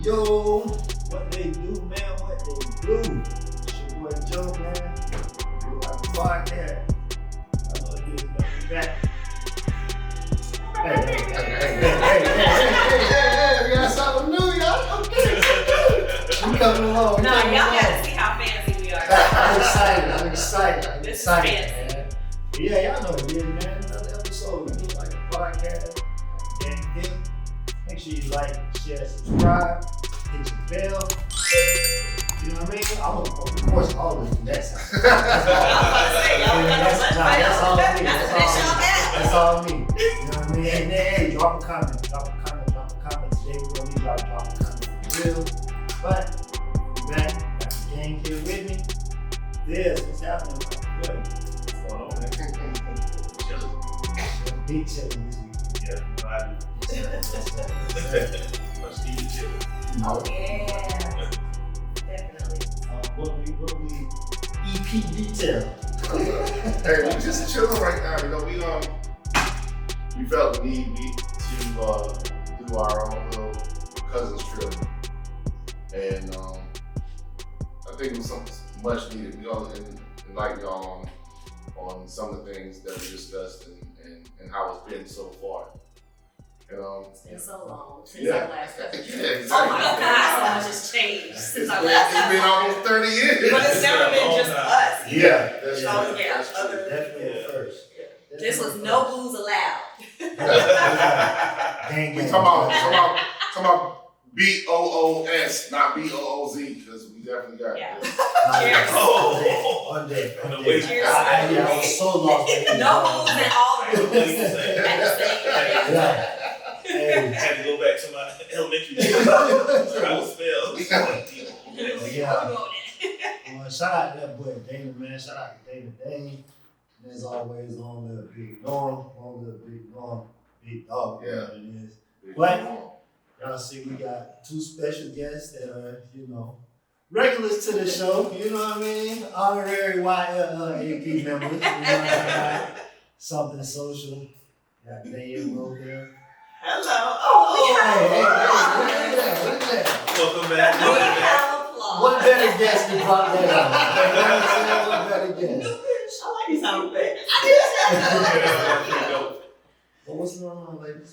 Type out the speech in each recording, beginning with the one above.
Yo, what they do, man, what they do. It's your boy Joe, man. We got the podcast. I know it is, but we back. Hey, we got something new, y'all. Okay. We coming along. No, y'all gotta see how fancy we are. I'm excited. This is Man. Yeah, y'all know it is, man. Another episode. We do like a podcast. Gang. Make sure you like, share, subscribe, hit your bell. You know what I mean? I'm of course always do that. That's all me. You know what I mean? And then, hey, drop a comment. Today we're gonna be drop a comment for real. But we back. Got the gang here with me. What's happening? Good. What's going on, man? Chilling. Big chilling this week. Yeah, much needed chilling. Oh yeah, definitely. What we EP detail. Hey, we just chilling right now. You know, we felt the need to do our own little cousins trip, and I think it was something much needed. We all enlighten y'all on some of the things that we discussed and how it's been so far. It's been so long since Yeah. our last episode. Yeah, exactly. Oh my God, so much has changed since our last It's been episode. almost 30 years. But it's never been just us. Yeah, that's So, true. yeah, That's true. Definitely the first. This was no booze allowed. Gang. We talking about BOOS, not BOOZ, because we definitely got Yeah. this. Cheers. On deck. Cheers. I was so lost. No booze and all the booze at the same time. Yeah. I had to go back to my elementary days. Try to spell. Shout out to that boy Dana, man. Shout out to Dana Dane. And as always, on the big Norm, big dog, whatever it is. But y'all see, we got two special guests that are, regulars to the show. You know what I mean? Honorary YLAP members. You know what I mean? Something social. Got Dave over there. Hello. Hey, look at that. Welcome back. What better guest to drop that on? You know what I'm saying? What better guest? I like you sound bad. But what's going on, ladies?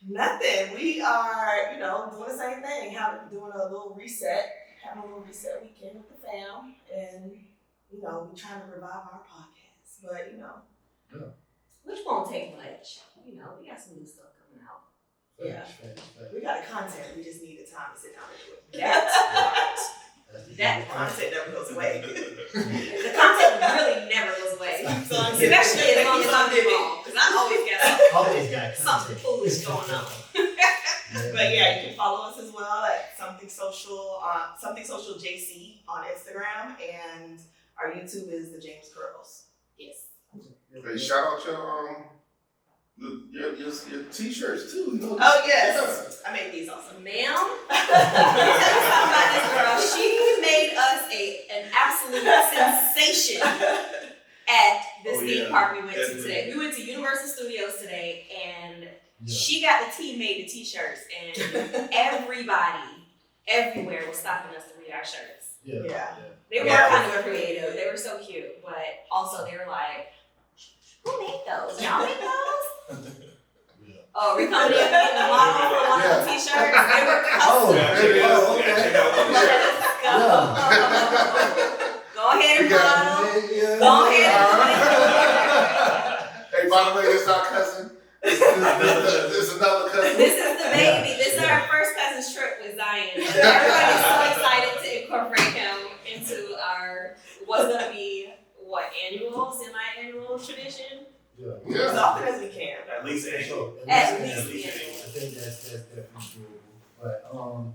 Nothing. We are, doing the same thing. Doing a little reset. Having a little reset weekend with the fam. And, we're trying to revive our podcast. But, which won't take much. We got some new stuff coming out. Yeah. We got the content. We just need the time to sit down and do it. That content never goes away. The content really never goes away. So especially as long as I'm involved. Because I always got something foolish going on. But yeah, you can follow us as well at Something Social JC on Instagram, and our YouTube is the James Curls. Yes. Hey, shout out your t-shirts too. Oh yes, I made these also. Ma'am, let me tell you something about this girl. She made us an absolute sensation at this theme park we went to today. We went to Universal Studios today, and she got the team made the t-shirts, and everybody, everywhere was stopping us to read our shirts. Yeah. They were kind of creative. They were so cute, but also they were like, "Who made those? Y'all made those?" Oh, we're coming in and getting the model for one of the t-shirts. They were custom. Okay. Go ahead and model. Go ahead and Hey, by the way, this is our cousin. This is another cousin. This is the baby. This is our first cousin's trip with Zion. Everybody's so excited to incorporate him into our what's gonna be semi-annual tradition. As often as we can. At least annual. At least I think that's definitely doable.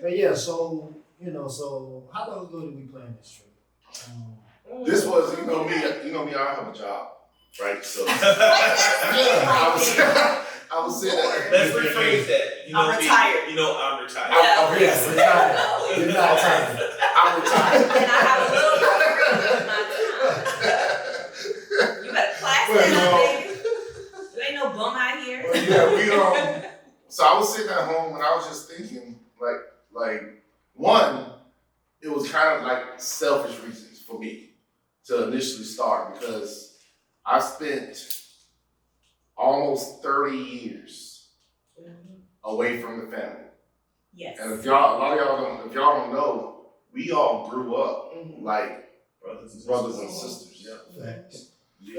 But yeah, so how long ago did we plan this trip? This was, me, I have a job, right? So I was saying that. Let's rephrase that. I'm retired. I'm retired. Yes, retired. You're not tired. I'm retired. And I have a little bit of my time. You better class that up, baby. You ain't no bum out here. So I was sitting at home and I was just thinking, like, Like, one, it was kind of like selfish reasons for me to initially start because I spent almost 30 years away from the family. Yes. And if y'all don't know, we all grew up like brothers and sisters. Facts.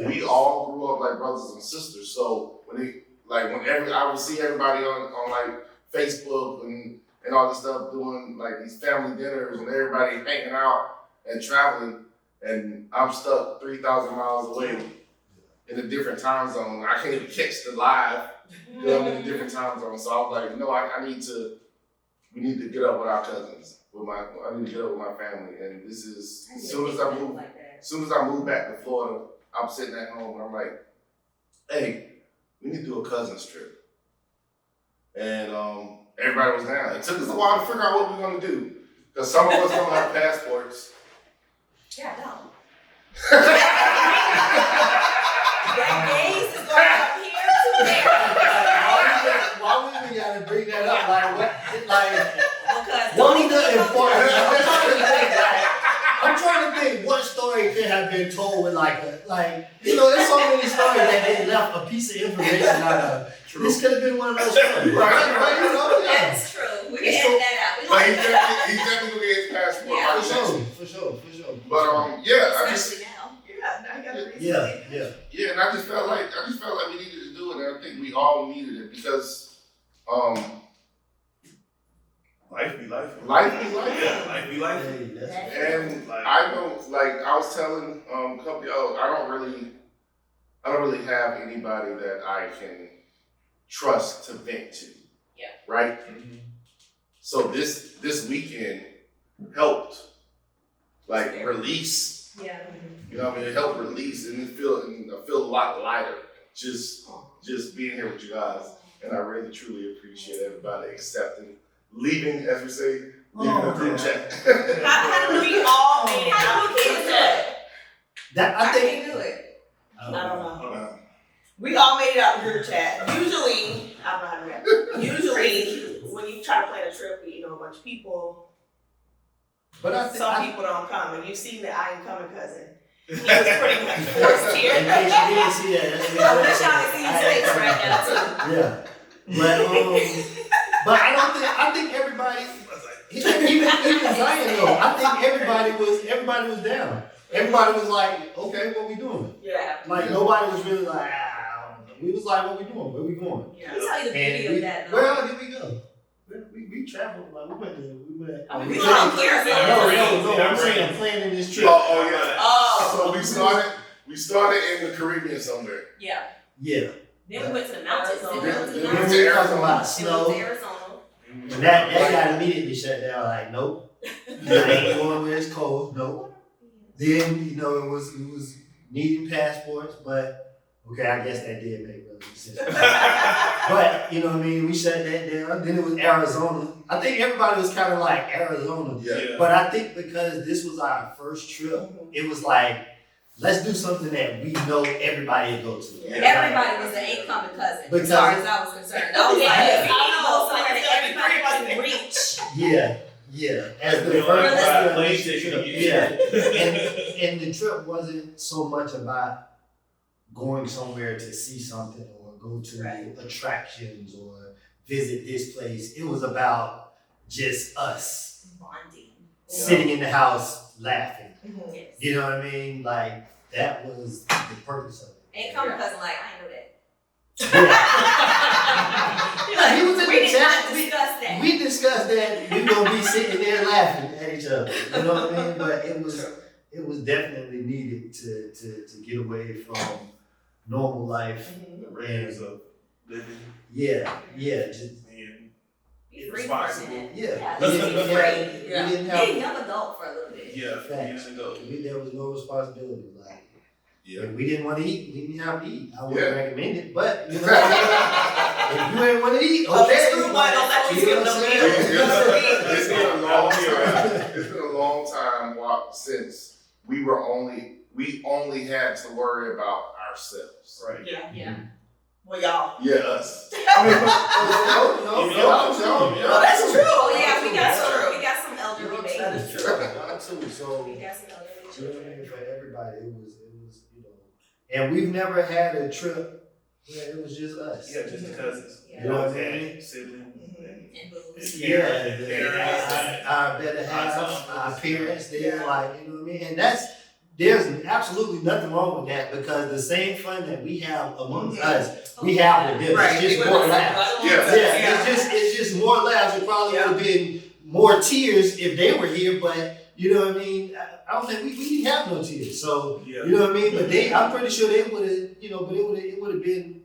We all grew up like brothers and sisters. So whenever I would see everybody on like Facebook and all this stuff doing like these family dinners and everybody hanging out and traveling, and I'm stuck 3,000 miles away in a different time zone. I can't even catch the live because I'm in a different time zone. So I was like, no, we need to get up with our cousins. I need to get up with my family. And this is, as soon as I moved back to Florida, I'm sitting at home and I'm like, hey, we need to do a cousins trip. And everybody was down. It took us a while to figure out what we were going to do. Because some of us don't have passports. Yeah, I don't. That gaze is going from here to there. Why we even gotta bring that up? Like what? Because What was the important? I'm trying to think what story could have been told with there's so many stories that they left a piece of information out of. This could have been one of those stories, right? That's true. We can edit that out. But he's definitely gonna get his passport. Yeah. For sure. But Especially now. Yeah, I got a reason. Yeah. and I just felt like we needed to do it, and I think we all needed it because Life be life. life be life. Yeah, life be life. Hey, that's And I don't I was telling a couple of y'all, I don't really have anybody that I can trust to vent to. Yeah. Right? Mm-hmm. So this weekend helped release. Yeah. You know what I mean? It helped release and I feel a lot lighter just being here with you guys. And I really truly appreciate everybody leaving, as we say, leaving the group chat. How do we all made it out? How do we keep it? I think. Can't do it. I don't know. We all made it out the group chat. Usually, I don't know how to react. Usually, when you try to plan a trip with a bunch of people, But I think some people don't come. And you've seen the I Ain't Coming cousin. He was pretty much forced in here. case you didn't see that, that's I wish y'all could see his face right now too. Yeah. But I think everybody, even Zion though, I think everybody was down. Everybody was like, okay, what we doing? Yeah. Like nobody was really like, we was like, what we doing? Where we going? Yeah. Let me tell you the beauty of that. though. Where did we go? We traveled, like we went. I mean, we went- don't care. No, I'm saying I'm planning this trip. Oh yeah. Oh. So we started in the Caribbean somewhere. Yeah. Yeah. Then we went to the mountains. Then we went to the Then mountains. we were talking about Then we snow. went to Arizona. And that got immediately shut down. Like, nope. I ain't going where it's cold. Nope. Then it was needing passports, but okay, I guess that did make really sense. But you know what I mean? We shut that down. Then it was Arizona. I think everybody was kind of like Arizona. Yeah. But I think because this was our first trip, it was like, let's do something that we know everybody will go to. Yeah. Everybody was the ain't coming cousin, as Because- far as I was concerned. I was like, Yes, we I need to know. go somewhere that everybody can Everybody. reach. Yeah. As the We don't have first a plane ticket to get yeah. And the trip wasn't so much about going somewhere to see something or go to Right. attractions or visit this place. It was about just us Bonding. sitting in the house laughing. Yes. You know what I mean? Like that was the purpose of it. Ain't coming cousin like, I ain't know that. Yeah, he was in We the did not chat. discuss that. We discussed that we gonna be sitting there laughing at each other. You know what I mean? But it was definitely needed to get away from normal life. the reins of living Yeah, just being Be free for a responsible. minute. yeah. Yeah, We just be didn't free. have, we didn't Be a have young adult for a little bit. Yeah, Facts. years ago. there was no responsibility. Like Yeah. if we didn't want to eat, we didn't have to eat. I wouldn't Yeah. recommend it, but you know, if you ain't want to eat, okay. Okay, so why don't let you You know skip what I'm the saying? meal? It's been a long time. It's been a long time since we only had to worry about ourselves. Right. Yeah. Yeah. Well, y'all. Yeah, us. Oh, that's true. Oh yeah, we got That's some true. elderly That babies. is true. So, We got some elderly you know what I children. mean? For everybody, it was, you know, and we've never had a trip where it was just us. Yeah, just the cousins. Yeah. You know what I mean? And siblings. And booze. Yeah, our better half, our parents, they're Yeah. like, you know what I mean? And there's absolutely nothing wrong with that because the same fun that we have amongst us, we have with them. Right. It's just more laughs. Yeah. It's just more laughs. It probably would have been more tears if they were here, but you know what I mean? I don't think we didn't have no tears. So, you know what I mean? But I'm pretty sure they would have, you know, but it would have been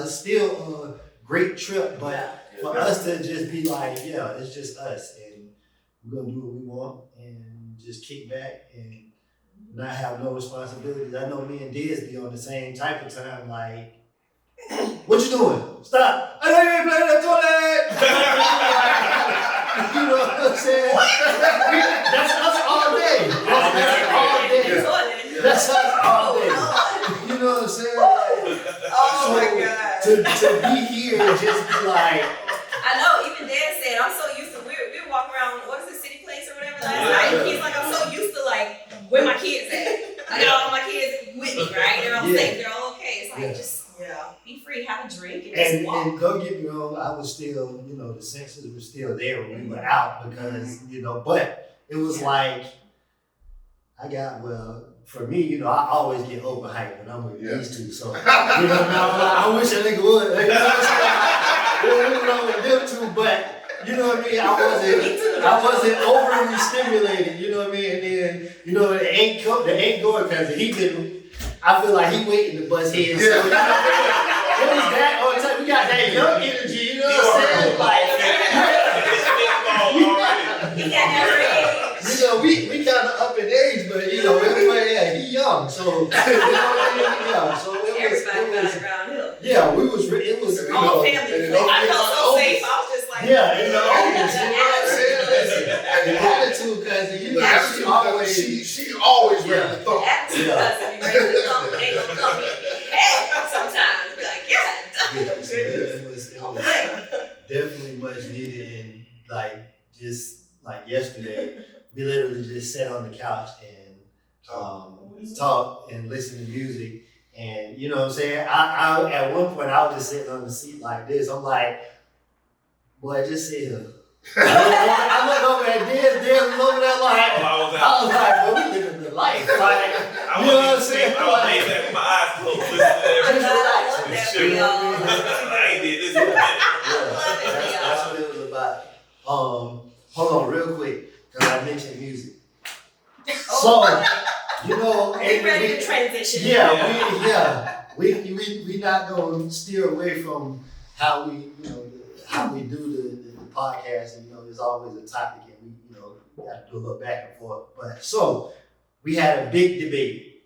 still a great trip. But for us to just be like, yeah, it's just us and we're going to do what we want and just kick back and not have no responsibilities. I know me and Diz be on the same type of time, like, what you doing? Stop. I know you ain't playing that toilet. You know what I'm saying? That's us all day. That's us all day. You know what I'm saying? Oh my God. To be here and just be like, I know, even Dad said, I'm so used to, we were walking around, what is it, City Place or whatever last night? He's like, I'm so used to like, where my kids at? I got all my kids with me, right? They're all safe, they're all okay. It's like, just be free, have a drink, and just walk. and don't get me wrong, I was still, you know, the senses were still there when we were out because, you know, but it was like, for me, you know, I always get overhyped when I'm with these two. So, you know, I wish a nigga would. You know what I'm saying? With them two, but you know what I mean? I wasn't overly stimulated, you know what I mean? And then, you know, it ain't going because I feel like he waiting to bust heads. So, you know, it was that all the time. We got that young energy, you know what I'm saying? Like, He got that you know, we kind of up in age, but you know, everybody, he young, so you know, so everybody got around him. Yeah, it was, you All know, family. I felt so safe. I was just like, in the audience, you know what I'm saying? The attitude, cousin, you know, she always ready to thump. attitude cousin, you ready to thump, they gonna come in. Hey, sometimes be like, it was definitely much needed, and just like yesterday, we literally just sat on the couch and talk and listen to music. And you know what I'm saying? I at one point I was just sitting on the seat like this. I'm like, boy, just sit here. I look over at Diz over there like, I was like, boy, we living the life. Like, you know what I'm saying? I was laying back with my eyes closed, listening to everything. I ain't did this in a minute. That's what it was about. Hold on real quick, because I mentioned music. So, you know, we ready to transition. We not gonna steer away from how we do the podcast, and you know, there's always a topic, and we got to do a little back and forth. But so we had a big debate.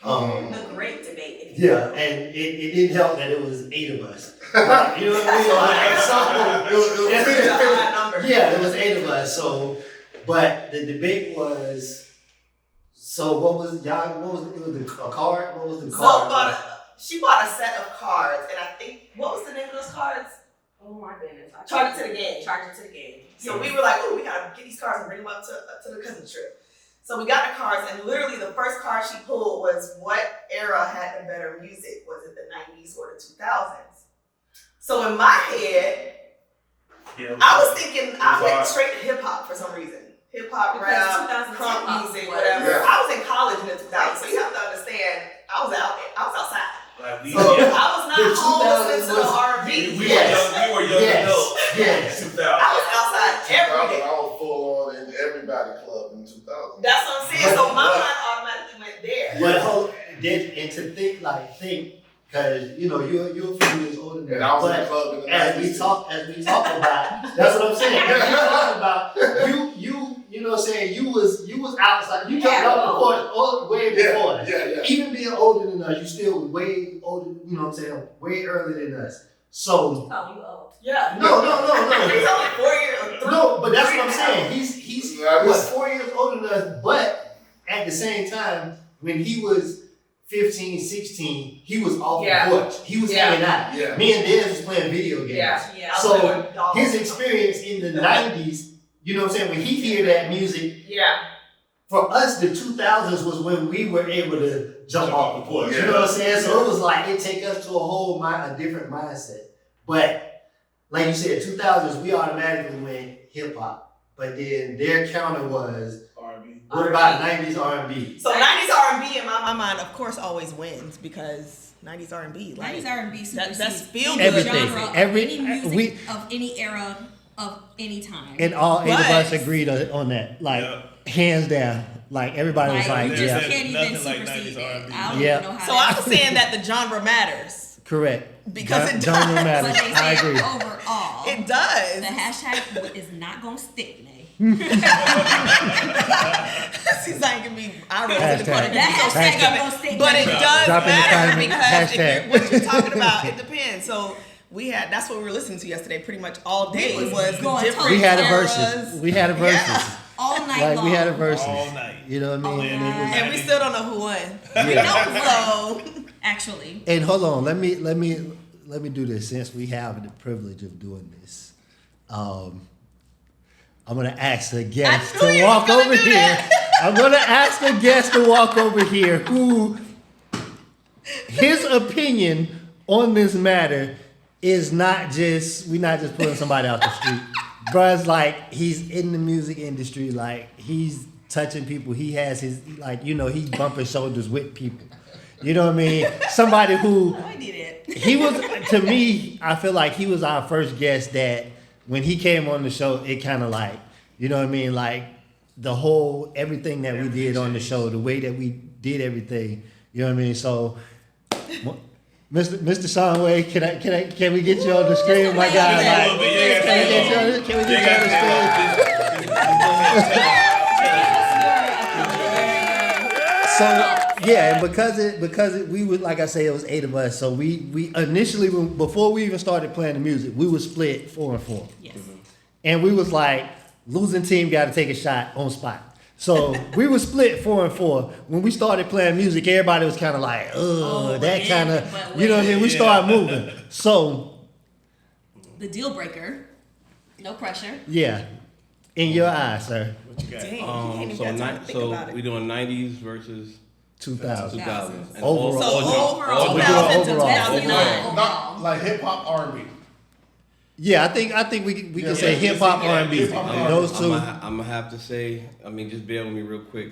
A great debate. Yeah, and it didn't help that it was 8 of us. Like, you know what I mean? It was 8 of us. So, but the debate was. So what was a card? What was the card? She bought a set of cards, and I think, what was the name of those cards? Oh my goodness. Charge It to the Game. Charge It to the Game. So we were like, oh, we gotta get these cards and bring them up to the cousin trip. So we got the cards, and literally the first card she pulled was what era had the better music? Was it the 90s or the 2000s? So in my head, I was thinking, I went straight to hip hop for some reason. Hip hop, rap, crunk music, whatever. Yeah. I was in college in the 2000s, so you have to understand, I was outside. Like I was not home listening to the R&B. We were young adults. Yes. 2000. I was outside every day. I was full on in everybody club in 2000. That's what I'm saying. So my mind automatically went there. But and to think, because you know you're a few years older than me. And I was in the But club in the as 90s. we talk about, that's what I'm saying. As we talk about, you know what I'm saying, you was outside. You jumped off the porch way before us. Yeah. Even being older than us, you still was way older. You know what I'm saying? Way earlier than us. So Oh, you old. Yeah. no. He's only 4 years. No, but that's what I'm saying. He's 4 years older than us, but at the same time, when he was 15, 16, he was off Yeah. the porch. He was hanging out. Yeah. Me and Dez was playing video games. Yeah. So his experience in the 90s, you know what I'm saying, when he hear that music, Yeah. for us, the 2000s was when we were able to jump off the porch. You know what I'm saying? So it was like, it take us to a different mindset. But like you said, 2000s, we automatically went hip hop. But then their counter was R&B. what about 90s R&B? So 90s R&B in my mind, of course, always wins because 90s R&B. 90s R&B supersedes that's feel good. Everything. genre of Every- any music we- of any era of any time. And all 8 of But- us agreed on that. Like, hands down. Like, everybody was like, just yeah. can't even Nothing like supersede 90s that. R&B. I don't Yeah. even know how So that I'm saying that the genre matters Correct. because it Genre does. matters. But they I say agree. overall, It does. the hashtag is not gonna stick, Nay. Seems like it can be I rose in the corner. That hashtag Stupid. ain't gonna stick. But it does Drop in the matter comment, because if hashtag. what you're talking about, it depends. So that's what we were listening to yesterday. Pretty much all day We was was going different We had a eras. versus. We had a versus. Yeah. all night Like, long. we had a versus. All night. You know what I mean? All And it was- night. And we still don't know who won. We know who won, So actually. And hold on, let me do this since we have the privilege of doing this. I'm gonna ask a guest I knew to you walk was gonna over do here. that. I'm gonna ask a guest to walk over here who his opinion on this matter is not just we're not just pulling somebody out the street. Bruh's like he's in the music industry, like he's touching people. He has his he's bumping shoulders with people. You know what I mean? Somebody who I did it. he was to me, I feel like he was our first guest that when he came on the show, it kind of like, you know what I mean? Like the whole, everything that we did on the show, the way that we did everything, you know what I mean? So, Mr. Shawn Weigh, can we get you on the screen? Oh my God, Yeah. like, can we get you on the screen? So yeah, and because we would, like I say, it was 8 of us. So we initially, before we even started playing the music, we was split 4-4. Yes. And we was like, losing team got to take a shot on spot. So we was split 4-4. When we started playing music, everybody was kind of like, that kind of, you know what I mean? We started moving. So The deal breaker. No pressure. yeah, in your eyes, sir. What you got? dang, you ain't even got time to think about it. we doing 90s versus 2000. 2000s. And Overall. So overall, we doing 2000 to overall. 2009. Not like hip hop R&B. Yeah, I think we can say yeah, hip hop yeah, R&B. hip-hop and Those two. I'm gonna have to say, I mean, just bear with me real quick.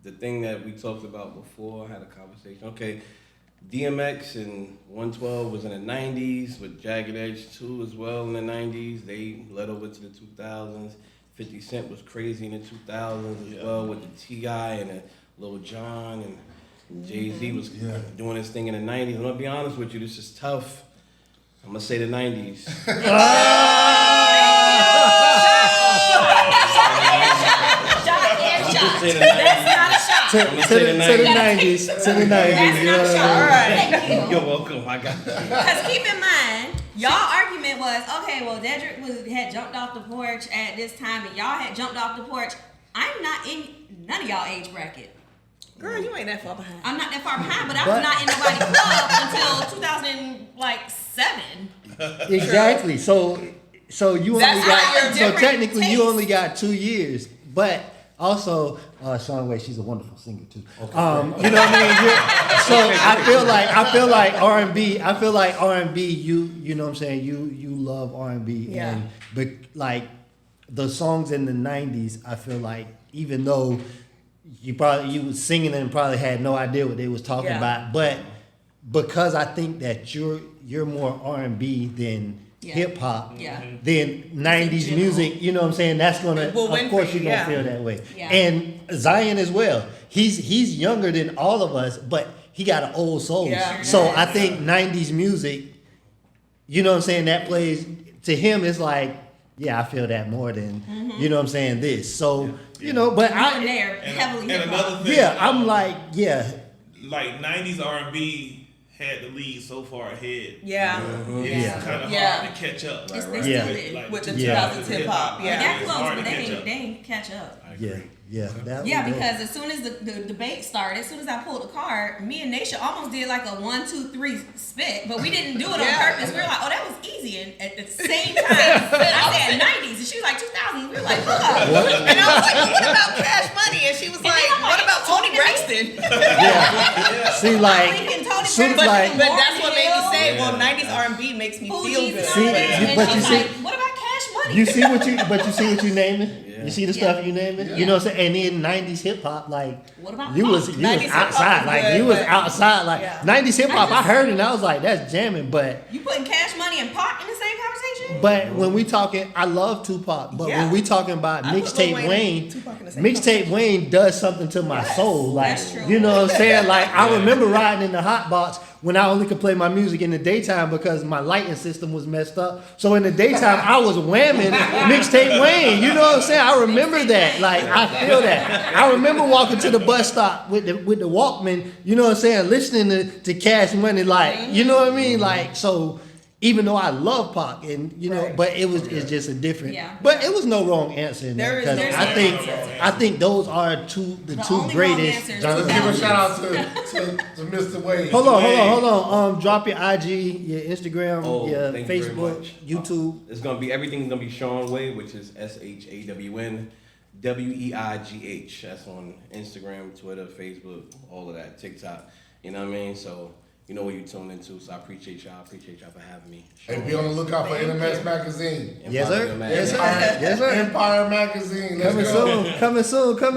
The thing that we talked about before, I had a conversation. Okay, DMX and 112 was in the 90s with Jagged Edge 2 as well in the 90s. They led over to the 2000s. 50 Cent was crazy in the 2000s as well with the T.I. and the Lil Jon, and Jay-Z was doing his thing in the 90s. I'm gonna be honest with you, this is tough. I'm gonna say the 90s. Shot. Say the That's 90s. not a shot. To I'm gonna say the the 90s. 90s. To the 90s. You know what I mean? Thank you. You're welcome. I got you. Because keep in mind, y'all argument was, okay, well, Dedrick had jumped off the porch at this time, and y'all had jumped off the porch. I'm not in none of y'all age bracket. Girl, you ain't that far behind. I'm not that far behind, but I was not in nobody's club until 2007. Exactly. So you only That's how got you're so different technically you tastes. only got 2 years, but also Shawn Weigh, she's a wonderful singer too. You know what I mean? So I feel like R&B. I feel like R&B. You know what I'm saying? You love R&B, Yeah. but like the songs in the 90s, I feel like even though you was singing and probably had no idea what they was talking about, but because I think that you're more R&B than hip hop, then 90s music, you know what I'm saying? That's gonna, Will win of course, for you, you're gonna feel that way. Yeah. And Zion as well. He's younger than all of us, but he got an old soul. Yeah. So I think 90s music, you know what I'm saying? That plays to him. It's like, yeah, I feel that more than you know what I'm saying. This, so you know, but I'm there heavily And hip hop. another thing, yeah, I'm like, yeah. like 90s R&B had the lead so far ahead. Yeah. It's kind of Yeah. hard to catch up. It's right? still Yeah. is. With the Yeah. 2000s hip hop. They Yeah. got It's close, hard but to they catch ain't, up. they ain't catch up. Yeah, Yeah, that Yeah, was because as soon as the debate started, as soon as I pulled the card, me and Naisha almost did like a 1, 2, 3 spit, but we didn't do it on purpose. We were like, oh, that was easy. And at the same time, I said 90s, and she was like 2000s. We were like, what? And I was like, well, what about Cash Money? And she was like, what about Tony Braxton? Yeah. See, like, soon as like, But that's what made me say, well, 90s R&B makes me feel good. See, but you see, what about Cash Money? you see what you naming? Yeah. You see the stuff you naming? Yeah. You know what I'm saying? And then 90s hip hop, like, What about you was 90s hip-hop outside, was like good, you was but- outside, like Yeah. 90s hip hop. I heard it and I was like, that's jamming. But You putting Cash Money and Pac in the same conversation? when we talking, I love Tupac. But Yeah. when we talking about I put Lil mixtape Wayne Wayne, and Tupac in the same mixtape conversation. Wayne does something to my soul. Like, that's true. you know what I'm saying? Like, I remember riding in the hot box when I only could play my music in the daytime because my lighting system was messed up. So in the daytime, I was whamming mixtape Wayne. You know what I'm saying? I remember that. Like, I feel that. I remember walking to the bus stop with the Walkman. You know what I'm saying? Listening to Cash Money. Like, you know what I mean? Like, so. Even though I love Pac, and you know, Right. but it's just a different. Yeah. But it was no wrong answer in There there is- because there's I no think wrong answer. I think those are the The two only wrong greatest. answer is Let's give a 2000s. shout out to Mr. Wade. Hold on. Drop your IG, your Instagram, Oh, your thank you very Facebook, much. YouTube. It's gonna be everything's gonna be Shawn Weigh, which is SHAWN WEIGH. That's on Instagram, Twitter, Facebook, all of that, TikTok. You know what I mean? So you know what you tuned into. So I appreciate y'all. Appreciate y'all for having me. Hey, be on the lookout for NMS Magazine. Yes, sir. Empire Yes, sir. Magazine. Yes, sir. Empire Magazine. Let's Coming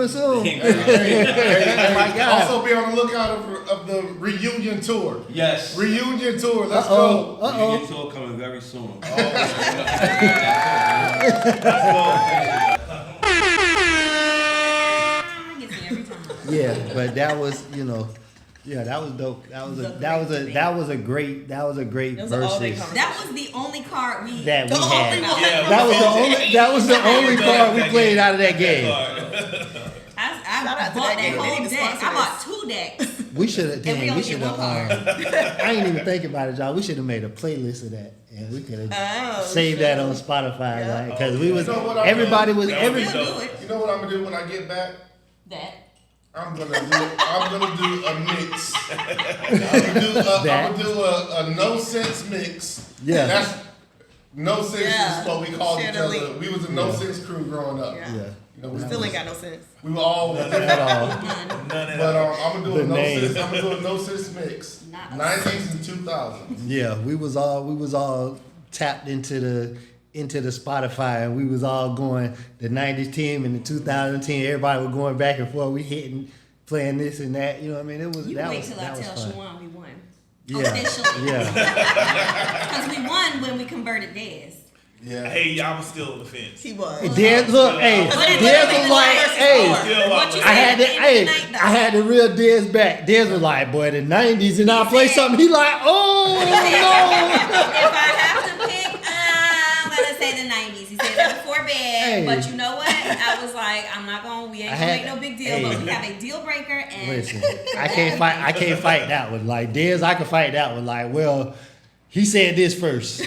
soon. Hey, My God. Also be on the lookout of the reunion tour. Yes. Reunion tour. Let's Uh-oh. go. Reunion tour coming very soon. Gets me every time. Yeah, but that was, that was dope. That was a great It was an all-day versus conversation. That was the only card we that we The only had. one. Yeah, That was the only card we played out of that game. I Shout out to bought that game. They whole need to deck. sponsor I bought this. 2 decks. We should have. And we We only should get have. one I ain't even think about it, y'all. We should have made a playlist of that, and we could have Oh, saved shit. that on Spotify, Yeah. like, because we was You know what I'm everybody was doing? every. We'll do it. You know what I'm gonna do when I get back? That. I'm gonna do a mix. I'm gonna do a NoSense mix. Yeah. That's NoSense Yeah. is what we called Share each the other. link. We was a NoSense crew growing up. Yeah. Yeah. You know, we Still ain't got no sense. we were all different. At all. None of But that. I'm gonna do a The name. NoSense. I'm gonna do a NoSense mix. Not 90s and 2000s. Yeah, we was all tapped into the Spotify, and we was all going the 90s team and the 2000 team. Everybody was going back and forth. We playing this and that. You know what I mean? It was You that wait was till that I was tell fun. Shawn we won. Yeah, Officially. yeah. Because we won when we converted Dez. Yeah. Hey, y'all was still on the fence. He was. Dez, look, hey, But it Dez literally was was like, like- hey. Still What you on I the had to, At the end of the night, though. I had the real Dez back. Dez was like, boy, the 90s, and I play something. He like, oh If I have to pick, I'm gonna say the 90s. He said that before bed, Hey. but you know what? I was like, we ain't I gonna had- make no big deal, hey. but we have a deal breaker, and Listen, I can't fight that one. Like Dez, I can fight that one. Like, well, he said this first.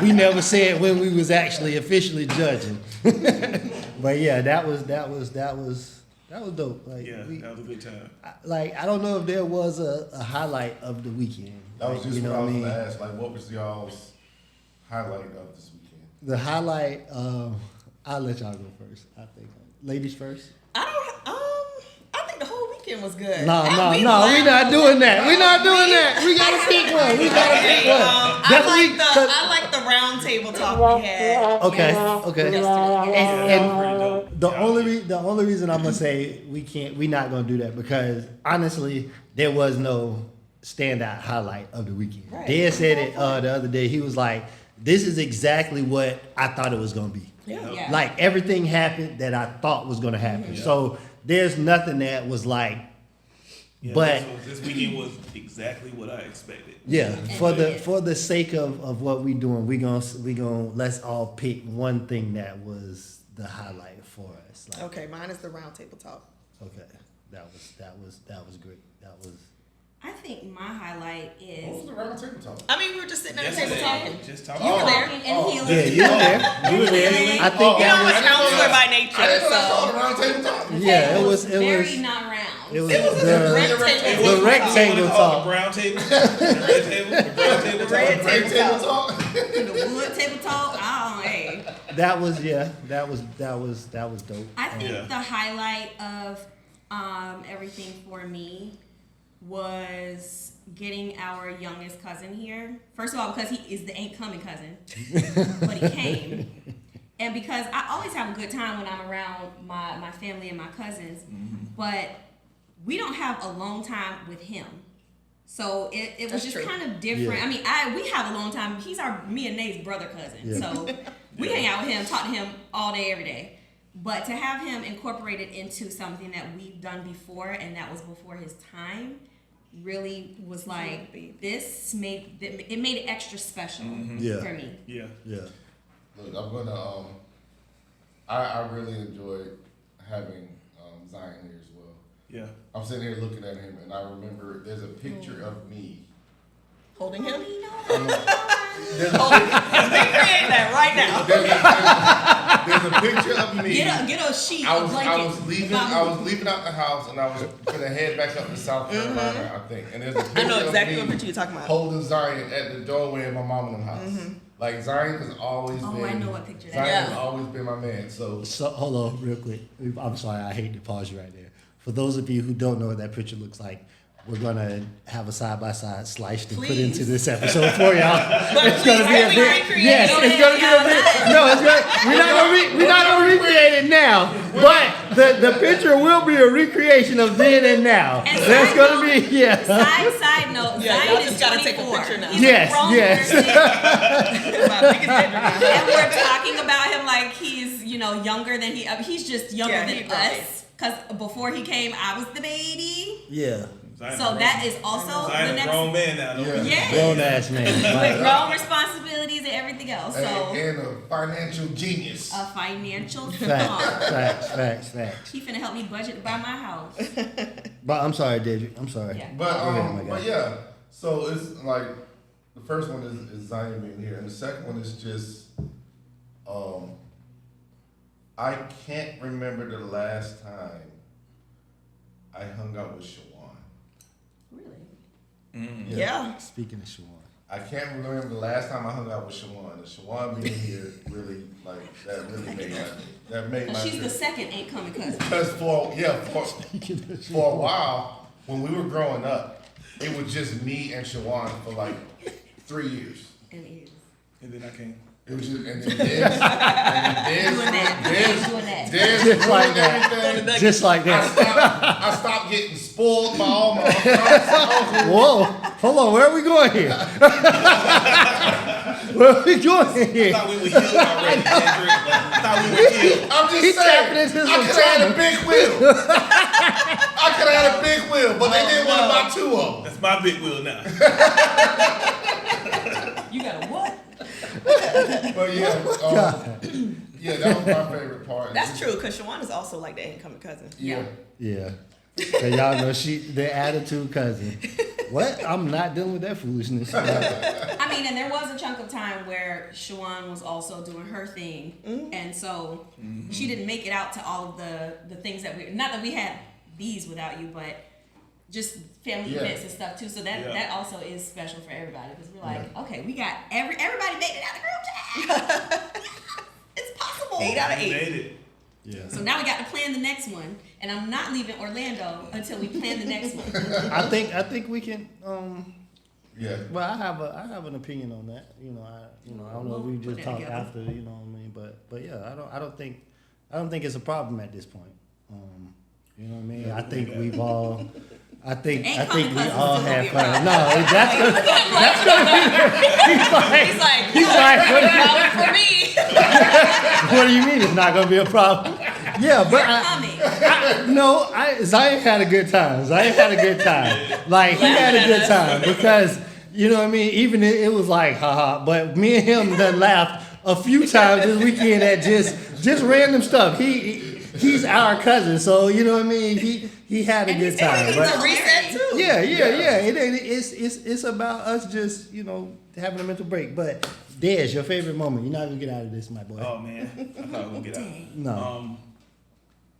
We never said when we was actually officially judging. But yeah, that was dope. Like, Yeah, that was a good time. I don't know if there was a highlight of the weekend. That was Like, just you know what I was what I mean. gonna ask. Like, what was y'all's highlight of this weekend? The highlight. I'll let y'all go first. I think ladies first. I think the whole weekend was good. No, We we're not doing that. We're not doing that. We gotta pick one. We gotta pick one. I like the round table talk we had. Okay. Yesterday. And the only reason I'm gonna say we're not gonna do that because honestly, there was no standout highlight of the weekend. Right. Dad said it the other day. He was like, "This is exactly what I thought it was gonna be. Yeah. Like everything happened that I thought was gonna happen. Yeah. So there's nothing that was like, Yeah, but." this weekend was exactly what I expected. Yeah, for the sake of what we doing, we gonna let's all pick one thing that was the highlight for us. Like, Okay, mine is the round table talk. okay, that was great. That was. I think my highlight What was is the round table talk? I mean, we were just sitting at the table Yesterday. talking. Just talking. you were Oh. there and healing. Yeah, you were there. You were there. I think You know, I'm a that counselor by I nature, didn't know that's so. called a round table talk. was yeah. It was very not round. it was It was the a rectangle. the rectangle talk. talk. The brown table. The red table. The brown table. The red talk. Red table talk. The wood table talk. Oh, hey. That was that was dope. I think Yeah. the highlight of everything for me was getting our youngest cousin here. First of all, because he is the ain't coming cousin, but he came. And because I always have a good time when I'm around my family and my cousins, but we don't have a long time with him. So it was That's just true. kind of different. Yeah. I mean, we have a long time. He's me and Nate's brother cousin. Yeah. So we hang out with him, talk to him all day, every day. But to have him incorporated into something that we've done before and that was before his time really was like, it made it extra special Yeah. for me. Yeah. Yeah. Look, I'm gonna. I really enjoyed having Zion here as well. Yeah. I'm sitting here looking at him, and I remember there's a picture of me. Holding him? There's Recreate that right now. there's a picture of me. Get a sheet, I a blanket. was leaving out the house, and I was gonna head back up to South Carolina, I think. And there's a picture I know exactly of what me picture you're talking about. holding Zion at the doorway of my mom and them house. Like Zion has always Oh, been. I know what picture that Zion is. has always been my man. So So hold on, real quick. I'm sorry, I hate to pause you right there. For those of you who don't know what that picture looks like, we're gonna have a side by side sliced and put into this episode for y'all. It's gonna be a bit. Yes, it's gonna be a bit. No, it's gonna. We're not gonna recreate it now. But the picture will be a recreation of then and now. And That's side gonna note- be yeah. Side note, Yeah, Zion y'all is just gotta take a 24. picture now. He's Yes, a grown yes. person. My biggest bedroom. And we're talking about him like he's, younger than he's just younger Yeah, than he right. us. Because before he came, I was the baby. Yeah. Zion So that is also Zion the a next. grown man now. Though. Yeah. Yes. Grown ass man. With Like, grown responsibilities and everything else. So and a financial genius. a financial facts, star. facts. He finna help me budget to buy my house. But I'm sorry, Dedrick. I'm sorry. Yeah. But Go ahead, my guy. but yeah. So it's like the first one is Zion being here, and the second one is just I can't remember the last time I hung out with Shawn. Really? Yeah. Speaking of Shawn. I can't remember the last time I hung out with Shawn. And Shawn being here really made my She's the trip. second ain't coming cousin. Because for a while when we were growing up, it was just me and Shawn for like 3 years. And it is. And then I came. It was just and then Doing that. Just like that. everything. Just like that. I stopped getting spoiled by all my aunts and uncles. Whoa. Hold on. Where are we going here? Where are we going I here? thought we were healed already, Kendrick. I thought we were healed. I'm just He tapping saying, into I some could have had a trauma. big wheel. I could have had a big wheel, but they didn't want to buy 2 of them. That's my big wheel now. You got a what? But yeah, that was my favorite part. That's true, because Shawan is also like the ain't coming cousin. Yeah. Yeah. So y'all know the attitude cousin. What? I'm not dealing with that foolishness. I mean, and there was a chunk of time where Shawan was also doing her thing, and so she didn't make it out to all of the things that not that we had these without you, but just family events and stuff too. So that also is special for everybody because we're like, okay, we got everybody made it out of the group chat. It's possible. 8 out of We 8. made it. Yeah. So now we got to plan the next one, and I'm not leaving Orlando until we plan the next one. I think we can. Yeah. Well, I have an opinion on that. I don't know if we We'll just put talk that together. after. You know what I mean? But yeah, I don't think it's a problem at this point. You know what I mean? I think we've all. I think we all have fun. No, that's He's like, problem for me. what do you mean it's not gonna be a problem? Yeah, but Zion had a good time. Like he had a good time because you know what I mean. Even it was like haha, but me and him done laughed a few times this weekend at just random stuff. He he's our cousin, so you know what I mean. He had a good time. It's a reset too. Yeah. It's about us just having a mental break. But Dez, your favorite moment? You're not gonna get out of this, my boy. Oh man, I thought I was gonna get out. No.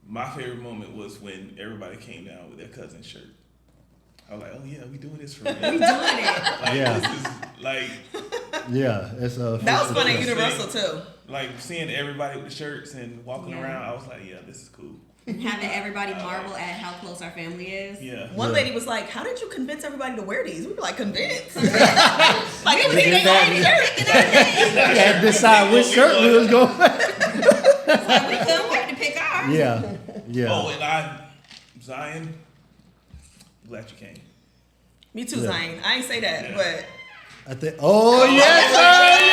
My favorite moment was when everybody came down with their cousin's shirt. I was like, oh yeah, we doing this for real. We doing it. Like, Yeah. This is like, Yeah, it's a. That was fun at Universal too. like seeing everybody with the shirts and walking around. I was like, yeah, this is cool. Having everybody marvel at how close our family is. Yeah. One lady was like, "How did you convince everybody to wear these?" We were like, "Convince." Like it was They their own shirt. We had to decide which shirt we was going. We couldn't wait to pick ours. Yeah. Oh, and Zion, glad you came. Me too, Yeah. Zion. I ain't say that, but I think. Oh yes, sir.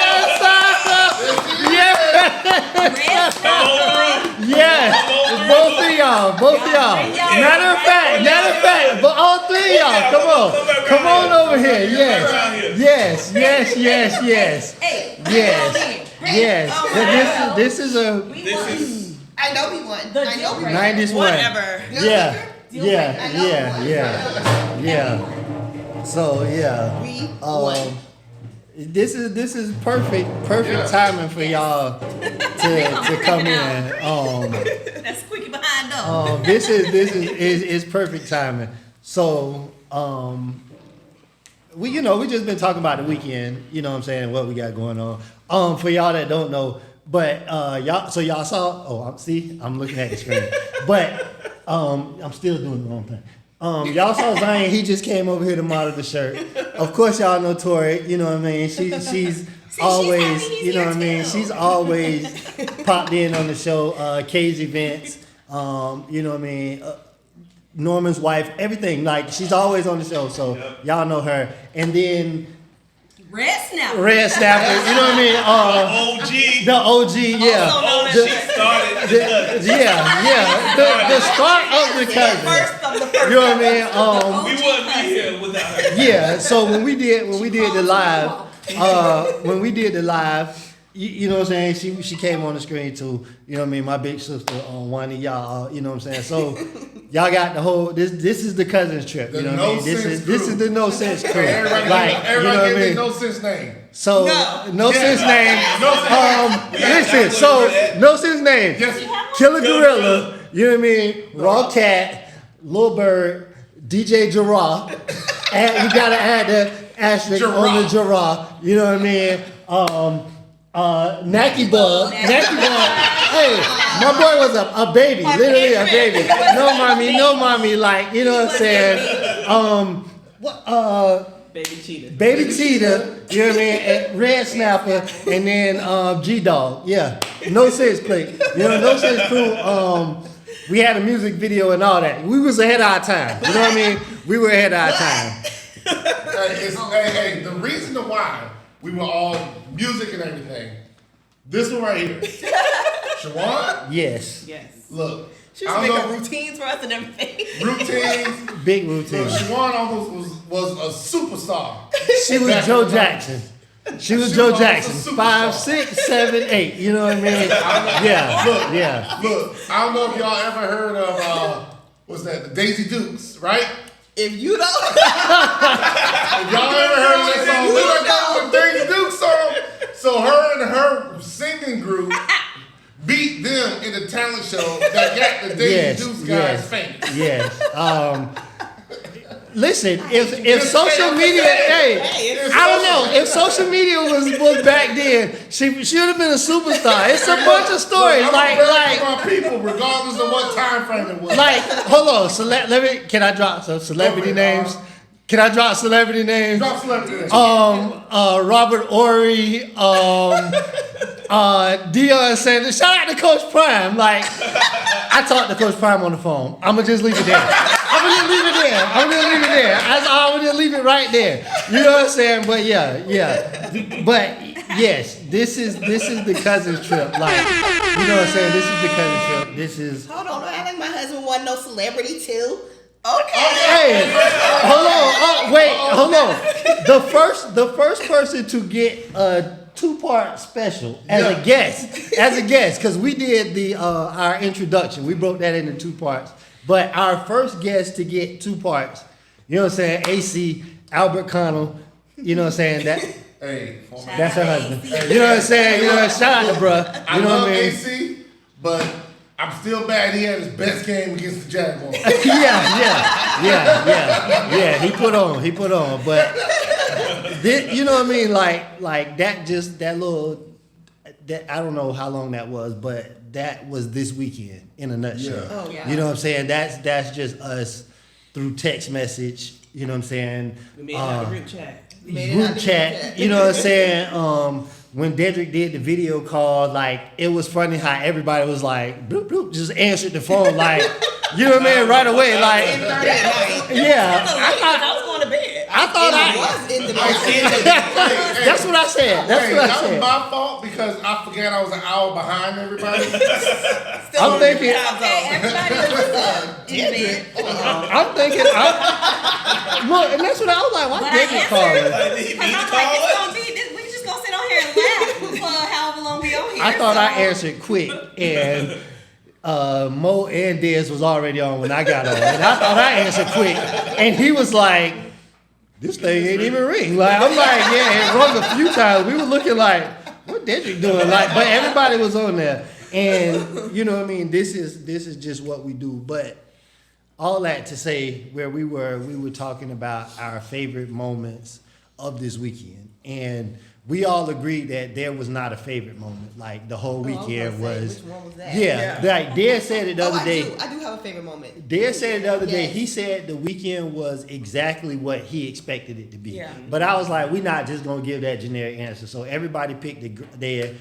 Yes. Both of y'all. Matter of fact, but all three of y'all. Come on over here. Yes. This is a I know we won. I know we won. 90s one. Whatever. Yeah. So yeah. We won. This is perfect timing for y'all to come in. That's squeaky behind door. This is perfect timing. So we just been talking about the weekend, you know what I'm saying, what we got going on. For y'all that don't know, but y'all saw, I'm looking at the screen. But I'm still doing the wrong thing. Y'all saw Zion, he just came over here to model the shirt. Of course y'all know Tori, you know what I mean? She's always, you know what I mean? She's always popped in on the show, K's events, you know what I mean? Norman's wife, everything. Like, she's always on the show, so y'all know her. And then Red Snapper, you know what I mean? The OG, yeah. She started The start of the cousin. First of the first. You know what I mean? We wouldn't be here without her. Yeah. So when we did the live, you know what I'm saying? She came on the screen too. You know what I mean? My big sister on one of y'all. You know what I'm saying? So y'all got the whole. This is the cousins trip. You know what I mean? This is the No Sense crew. Everybody you know what I mean? No Sense name. So no sense name. Listen. So no sense name. Killer Gorilla. You know what I mean? Raw Cat, Lil Bird, DJ Giraffe, and you gotta add the asterisk on the giraffe. You know what I mean? Nacky Bug. Hey, my boy was a baby, literally a baby. No mommy, like, you know what I'm saying? Baby Cheetah, you know what I mean? And Red Snapper, and then G-Dog. Yeah, No Sense clique. You know, No Sense crew. We had a music video and all that. We was ahead of our time. You know what I mean? We were ahead of our time. Hey, the reason why we were all music and everything, this one right here. Shawn? Yes. Look. She was making routines for us and everything. Routines. Big routine. Shawn almost was a superstar. She was Joe Jackson. She was Joe Jackson. 5, 6, 7, 8. You know what I mean? Yeah. Look, I don't know if y'all ever heard of what's that? The Daisy Dukes, right? If you don't, If y'all ever heard of that song, we don't know the Daisy Dukes song. So her and her singing group beat them in the talent show that got the Daisy Dukes guys famous. Yes. Listen, if social media, I don't know, if social media was back then, she should have been a superstar. It's a bunch of stories, like my people, regardless of what time frame it was. Like, hold on, can I drop some celebrity names? Can I drop celebrity names? Drop celebrity names. Robert Ory, Deion Sanders. Shout out to Coach Prime. Like, I talked to Coach Prime on the phone. I'ma just leave it there. I'm gonna just leave it right there. You know what I'm saying? But yeah. But yes, this is the cousin's trip. Like, you know what I'm saying? This is the cousin trip. This is. hold on, I think my husband wasn't no celebrity too. Okay. Hey, hold on. The first person to get 2 2-part special as a guest, because we did the our introduction. We broke that into 2 parts. But our first guest to get 2 parts, you know what I'm saying? AC Albert Connell, you know what I'm saying? That that's her husband. You know what I'm saying? You know, shout out to bruh. You know what I mean? AC, but I'm still bad. He had his best game against the Jaguars. Yeah. He put on. But this, you know what I mean? Like that. Just that little. That I don't know how long that was, but that was this weekend in a nutshell. Yeah. Oh, yeah. You know what I'm saying? That's just us through text message. You know what I'm saying? We made it out of group chat. Group chat. You know what I'm saying? When Dedrick did the video call, like it was funny how everybody was like, bloop, bloop, just answered the phone, like, you know what I mean, right away, like, yeah. I was going to bed. I thought that's what I said. That's what I That said. was my fault because I forgot I was an hour behind everybody. I'm thinking. Everybody was in bed. I'm thinking. Look, and that's what I was like. Why Dedrick calling? Because I'm like, it's gonna be this. We just gonna sit on here and laugh for however long we on here. I thought I answered quick, and Mo and Dez was already on when I got on, and I thought I answered quick, and he was like, "This thing ain't even ring." Like I'm like, "Yeah, it rung a few times." We were looking like, "What Dedrick doing?" Like, but everybody was on there, and you know what I mean. This is just what we do, but. All that to say, where we were talking about our favorite moments of this weekend, and we all agreed that there was not a favorite moment. Like the whole weekend was. Which one was that? Yeah, like Dare said it the other day. I do have a favorite moment. Dare said it the other day. He said the weekend was exactly what he expected it to be. Yeah. But I was like, we're not just gonna give that generic answer. So everybody picked their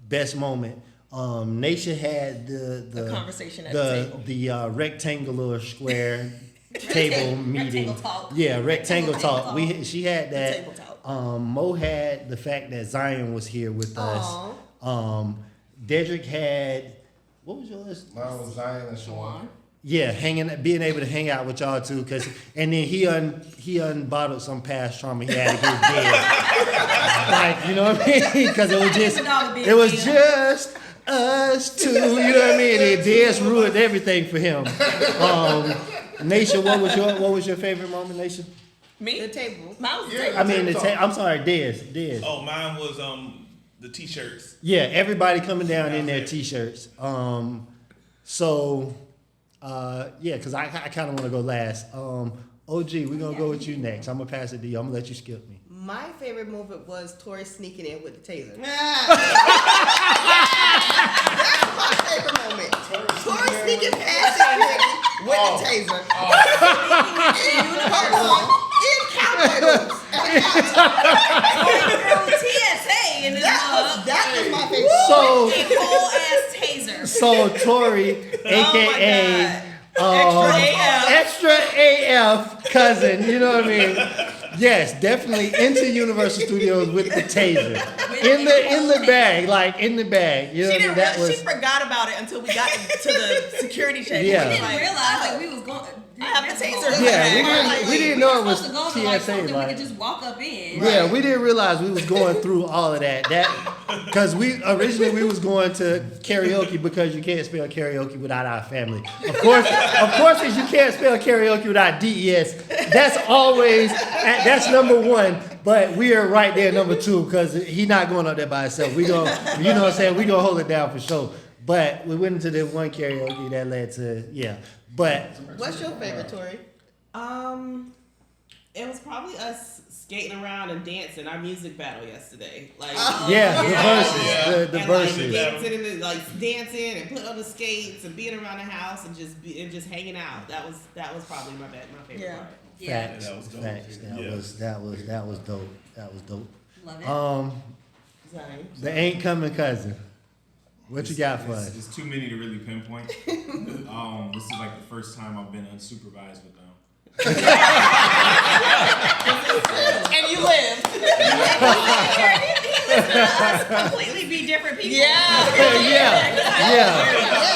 best moment. Naisha had the conversation at the table. The rectangular square table meeting. Rectangle talk. Yeah, rectangle talk. talk. She had that. Table talk. Mo had the fact that Zion was here with us. Dedrick had, what was yours? Mine was Zion and Shawn. Yeah, being able to hang out with y'all too, and then he unbottled some past trauma he had against Dez. Like, you know what I mean? Because it was just us two, you know what I mean? And Dez ruined everything for him. Naisha, what was your favorite moment, Naisha? Me? The table. Mine was the Yeah. table. I mean, I'm sorry, Dez. Oh, mine was the t-shirts. Yeah, everybody coming down in their t-shirts. Because I kind of want to go last. OG, we're going to go with you next. I'm going to pass it to you. I'm going to let you skip me. My favorite moment was Tori sneaking in with the taser. That's my favorite moment. Tori sneaking past the nigga with the taser. In cowboy TSA in this that was my favorite So, a whole ass taser. so Tori, aka Extra AF cousin, you know what I mean? Yes, definitely into Universal Studios with the taser in the bag, like in the bag. You know what I mean? That was. She forgot about it until we got to the security check. Yeah. We didn't realize that we was going. I have the taser. Yeah, we didn't know it was supposed to go to like TSA. something we Like, could just walk up in. yeah, we didn't realize we was going through all of that. Because we originally was going to karaoke because you can't spell karaoke without our family. Of course, as you can't spell karaoke without DES. That's number one. But we are right there, number two, because he's not going up there by himself. We going, you know what I'm saying? We gonna hold it down for sure. But we went into the one karaoke that led to But what's your favorite, Tori? It was probably us skating around and dancing our music battle yesterday. Like the verses. Like, dancing and putting on the skates and being around the house and just hanging out. That was probably my favorite part. Yeah. Facts. That was dope. Facts. That was dope. That was dope. Love it. Sorry. The ain't coming cousin. What you got for us? It's too many to really pinpoint. This is like the first time I've been unsupervised with them. And you lived. Us completely be different people. Sometimes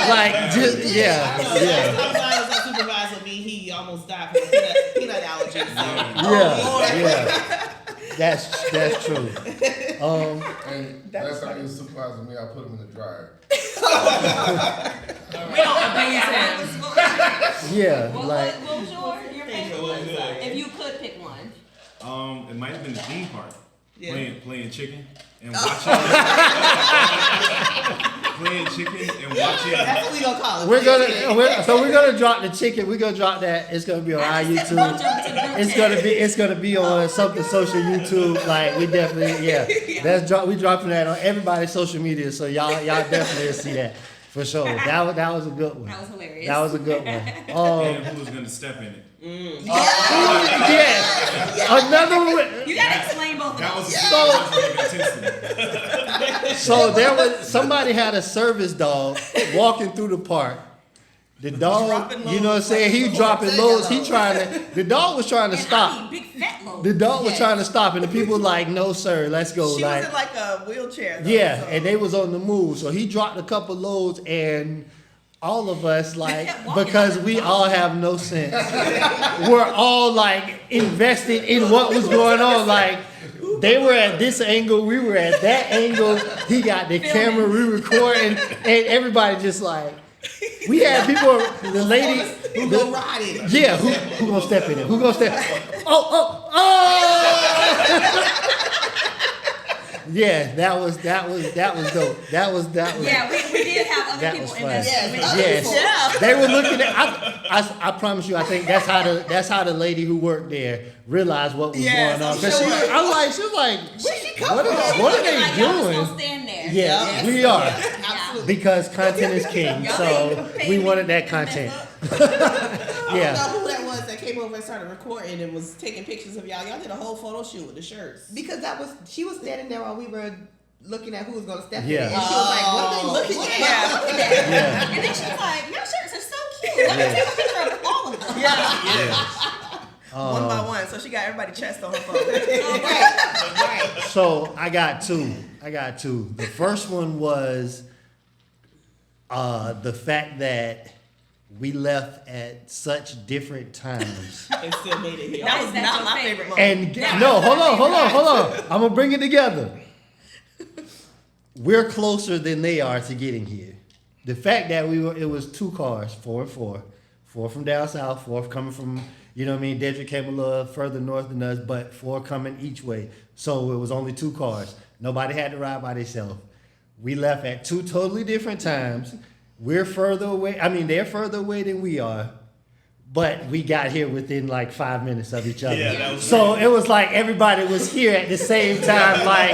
I was unsupervised with me. He almost died from a peanut allergy. So. That's true. And last time he was supervising me, I put him in the dryer. We don't abuse him. Yeah, What was your favorite one? If you could pick one. It might have been the theme park. Yeah. Playing chicken and watching. Playing chicken and watching. That's what we gonna call it. we're gonna drop the chicken. We're gonna drop that. It's gonna be on our YouTube. It's gonna be on something social YouTube. Like we definitely we dropping that on everybody's social media. So y'all definitely will see that for sure. That was a good one. That was hilarious. That was a good one. And who was gonna step in it? Another one. You gotta explain both of That those. was So there was somebody had a service dog walking through the park. The dog, you know what I'm saying? He dropping loads. The dog was trying to stop. Big fat load. The dog was trying to stop, and the people were like, "No, sir, let's go." She like, was in like a wheelchair. Though, yeah, so. and they was on the move. So he dropped a couple loads, and all of us, like, because we all have no sense, we're all like invested in what was going on. Like, they were at this angle, we were at that angle. He got the camera, we recording, and everybody just like. We had people, the lady Who gonna ride it? yeah, who gonna step in it? Who gonna step? Oh! Yeah, that was dope. That was. Yeah, we did have other That people was in fun. that Yes, situation. they were looking at. I promise you. I think that's how the lady who worked there realized what was going on. Cause she was like, what are they Like, y'all just doing? gonna stand there. Yeah, we are. Absolutely. Because content is king, Y'all so ain't we paid wanted me that to mess content. up. I don't know who that was that came over and started recording and was taking pictures of y'all. Y'all did a whole photo shoot with the shirts. Because she was standing there while we were looking at who was gonna step in. Yeah. And she was like, what are they looking at? Yeah. And then she was like, your shirts are so cute. Let me take a picture of all of them. One by one, so she got everybody's chest on her phone. Right. So I got two. The first one was the fact that we left at such different times. And still made it here. That was That's not your my favorite. favorite moment. And no, hold on. I'm gonna bring it together. We're closer than they are to getting here. The fact that it was two cars, 4 and 4. 4 from down south, 4 coming from, you know what I mean? Dedrick came a little further north than us, but 4 coming each way. So it was only 2 cars. Nobody had to ride by themselves. We left at 2 totally different times. We're further away. I mean, they're further away than we are. But we got here within like 5 minutes of each other. Yeah, that was so it was like everybody was here at the same time, like,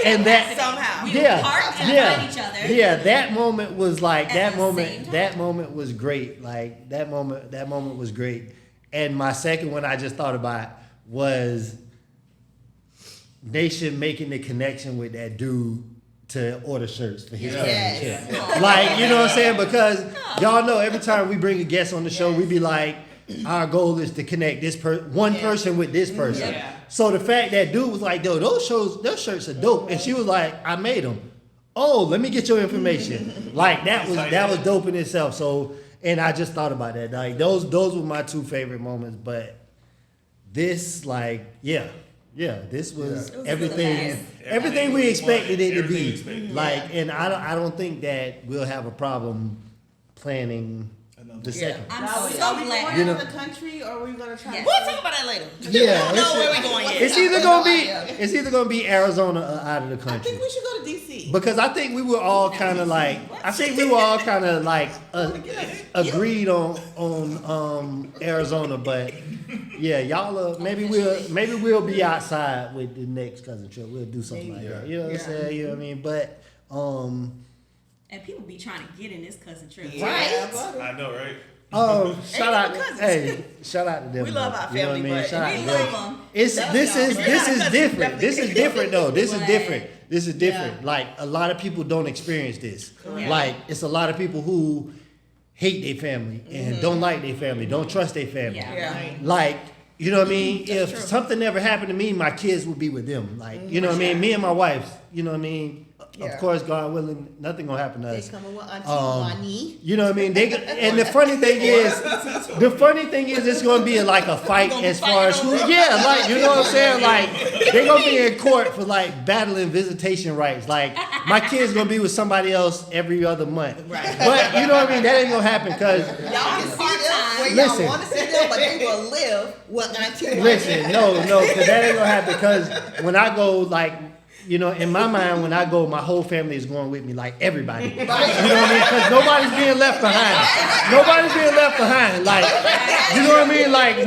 and that Somehow. We were parked and behind each other. yeah, that moment was like At the same time. that moment was great. Like that moment was great. And my second one I just thought about was Nation making the connection with that dude to order shirts for his Yes. family. Yeah. Like, you know what I'm saying? Because y'all know every time we bring a guest on the show, we be like, our goal is to connect this one person with this person. Yeah. So the fact that dude was like, "Yo, those shirts are dope," and she was like, "I made them." Oh, let me get your information. Like that was dope in itself. So, and I just thought about that. Like those were my 2 favorite moments. But this, like, this was everything we expected it to be. Like, and I don't think that we'll have a problem planning the second. I'm Are we so going glad. You know- out of the country or are we gonna try? Yes. We'll talk about that later. Yeah, We don't know where we're going yet. it's either gonna be Arizona or out of the I country. think we should go to DC. Because I think we were all kind of like, agreed on Arizona, but yeah, y'all maybe we'll be outside with the next cousin trip. We'll do something like that. You know what I'm saying? You know what I mean? But And people be trying to get in this cousin trip. Right. I know, right? shout out to them. We love our You know what I family, mean? but Shout out We to love them. them. This is different. This is different though. This is But- different. This is different. Like a lot of people don't experience this. Correct. Like it's a lot of people who hate their family and don't like their family, don't trust their family. Yeah. Yeah. Like, you know what I mean? If something ever happened to me, my kids would be with them. Like, you know what I mean? Me and my wife, you know what I mean? of course, God willing, nothing gonna happen to They us. coming with Auntie Wani. You know what I mean? And the funny thing is, it's gonna be like a fight as far as who. Yeah, like you know what I'm saying? Like they're gonna be in court for like battling visitation rights. Like my kid's gonna be with somebody else every other month. Right. But you know what I mean? That ain't gonna happen because. Y'all can see them where Listen. y'all want to see them, but they will live with Auntie Wani. Listen, no, because that ain't gonna happen. Because when I go, like, you know, in my mind, when I go, my whole family is going with me, like everybody. You know what I mean? Because nobody's being left behind. Nobody's being left behind. Like, you know what I mean? Like,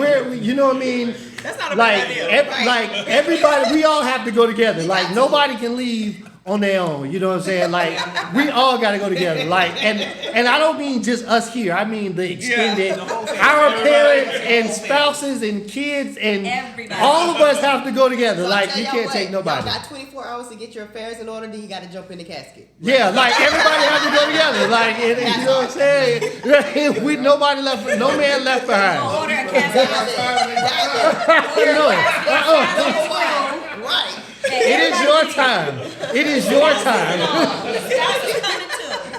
you know what I mean? That's not a Like, bad idea. like everybody, we all have to go together. Like, nobody can leave on their own. You know what I'm saying? Like, we all got to go together. Like, and I don't mean just us here. I mean the extended, our parents and spouses and kids and Everybody. all of us have to go together. So Like, tell you y'all can't what, take nobody. Y'all got 24 hours to get your affairs in order, then you got to jump in the casket. Yeah, like everybody has to go together. Like, you know what I'm saying? We nobody left, no man left behind. Order a casket. You know it. Right. It is your time. It is your time.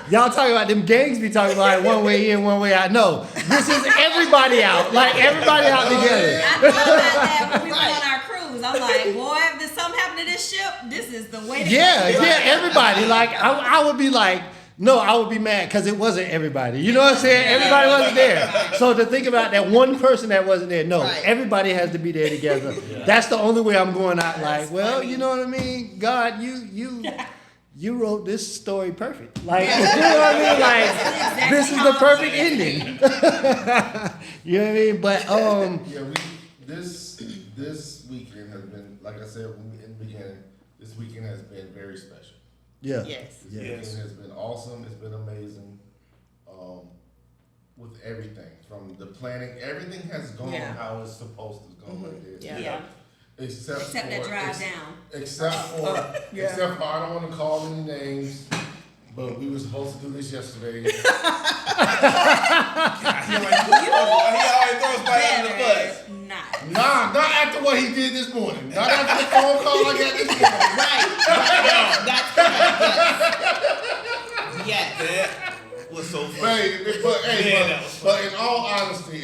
Y'all talking about them gangs be talking about like one way in, one way out. No, this is everybody out. Like everybody out together. I thought about that when we went on our cruise. I'm like, boy, if there's something happened to this ship, this is the way to Yeah, go. yeah, everybody. Like I would be like, no, I would be mad because it wasn't everybody. You know what I'm saying? Everybody wasn't there. So to think about that one person that wasn't there, no, Right. everybody has to be there together. That's the only way I'm going out. Like, well, you know what I mean? God, you wrote this story perfect. Like, you know what I mean? Like, this is the perfect ending. You know what I mean? But Yeah, this weekend has been, like I said in the beginning, this weekend has been very special. yeah, Yes. This weekend has been awesome. It's been amazing. With everything from the planning, everything has gone how it's supposed to go. Like this. Yeah. Except that for, drive down. Except for I don't want to call any names, but we were supposed to do this yesterday. He always throws somebody under the bus. Not after what he did this morning. Not after the phone call I got this morning. Right. That's correct. Yes. That was so funny. But in all honesty,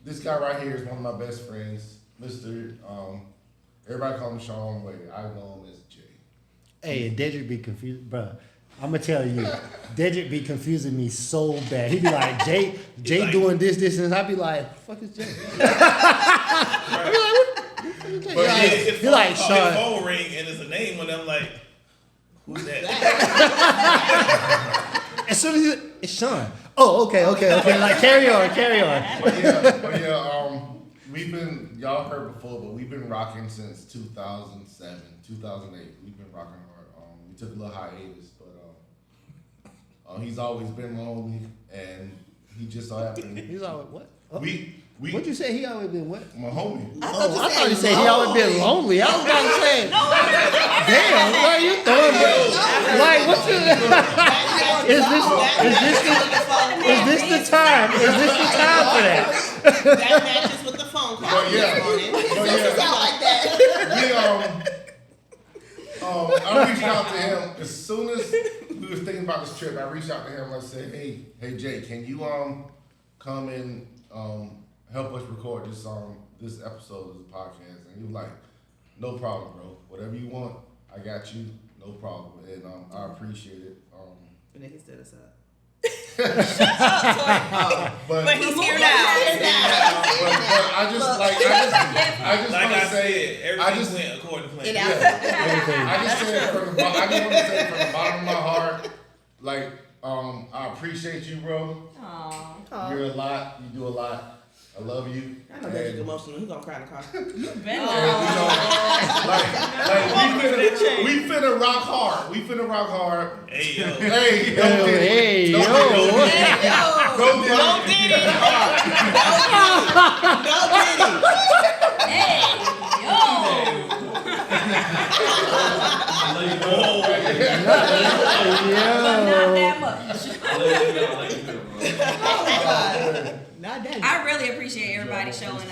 this guy right here is one of my best friends, Mr. Everybody call him Shawn Weigh. I know him as Jay. Hey, Dedrick be confused, bro. I'm gonna tell you, Dedrick be confusing me so bad. He be like, Jay like, doing this, and I be like, fuck is Jay? I be like, what is Jay? But He his like, his Sean. phone ring and it's a name on them like, who's that? As soon as it's Sean. Oh, okay. Like, carry on. But yeah, y'all heard before, but we've been rocking since 2007, 2008. We've been rocking hard. We took a little hiatus, but he's always been lonely, and he just so happened. He's always what? Oh. We What'd you say? He always been what? my homie. I thought you said he always been lonely. I was about to say, damn, why you throwing me? Like, what's is this the time? Is this the time for that? That matches with the phone call But yeah, this morning. Sound like that. I reached out to him as soon as we was thinking about this trip. I reached out to him and I said, "Hey Jay, can you come and help us record this episode of the podcast?" And he was like, "No problem, bro. Whatever you want, I got you. No problem." And I appreciate it. And then he set us up. But he's here now. But I just Like want I to say, said, everything went according to plan. I just want to say from the bottom of my heart, like, I appreciate you, bro. Aww. You're a lot. You do a lot. I love you. I know that's emotional. He's gonna cry in the car. We finna rock hard. Hey, yo. Hey, yo. Go Diddy. Hey, yo. Not that much. Not that. I really appreciate everybody showing up.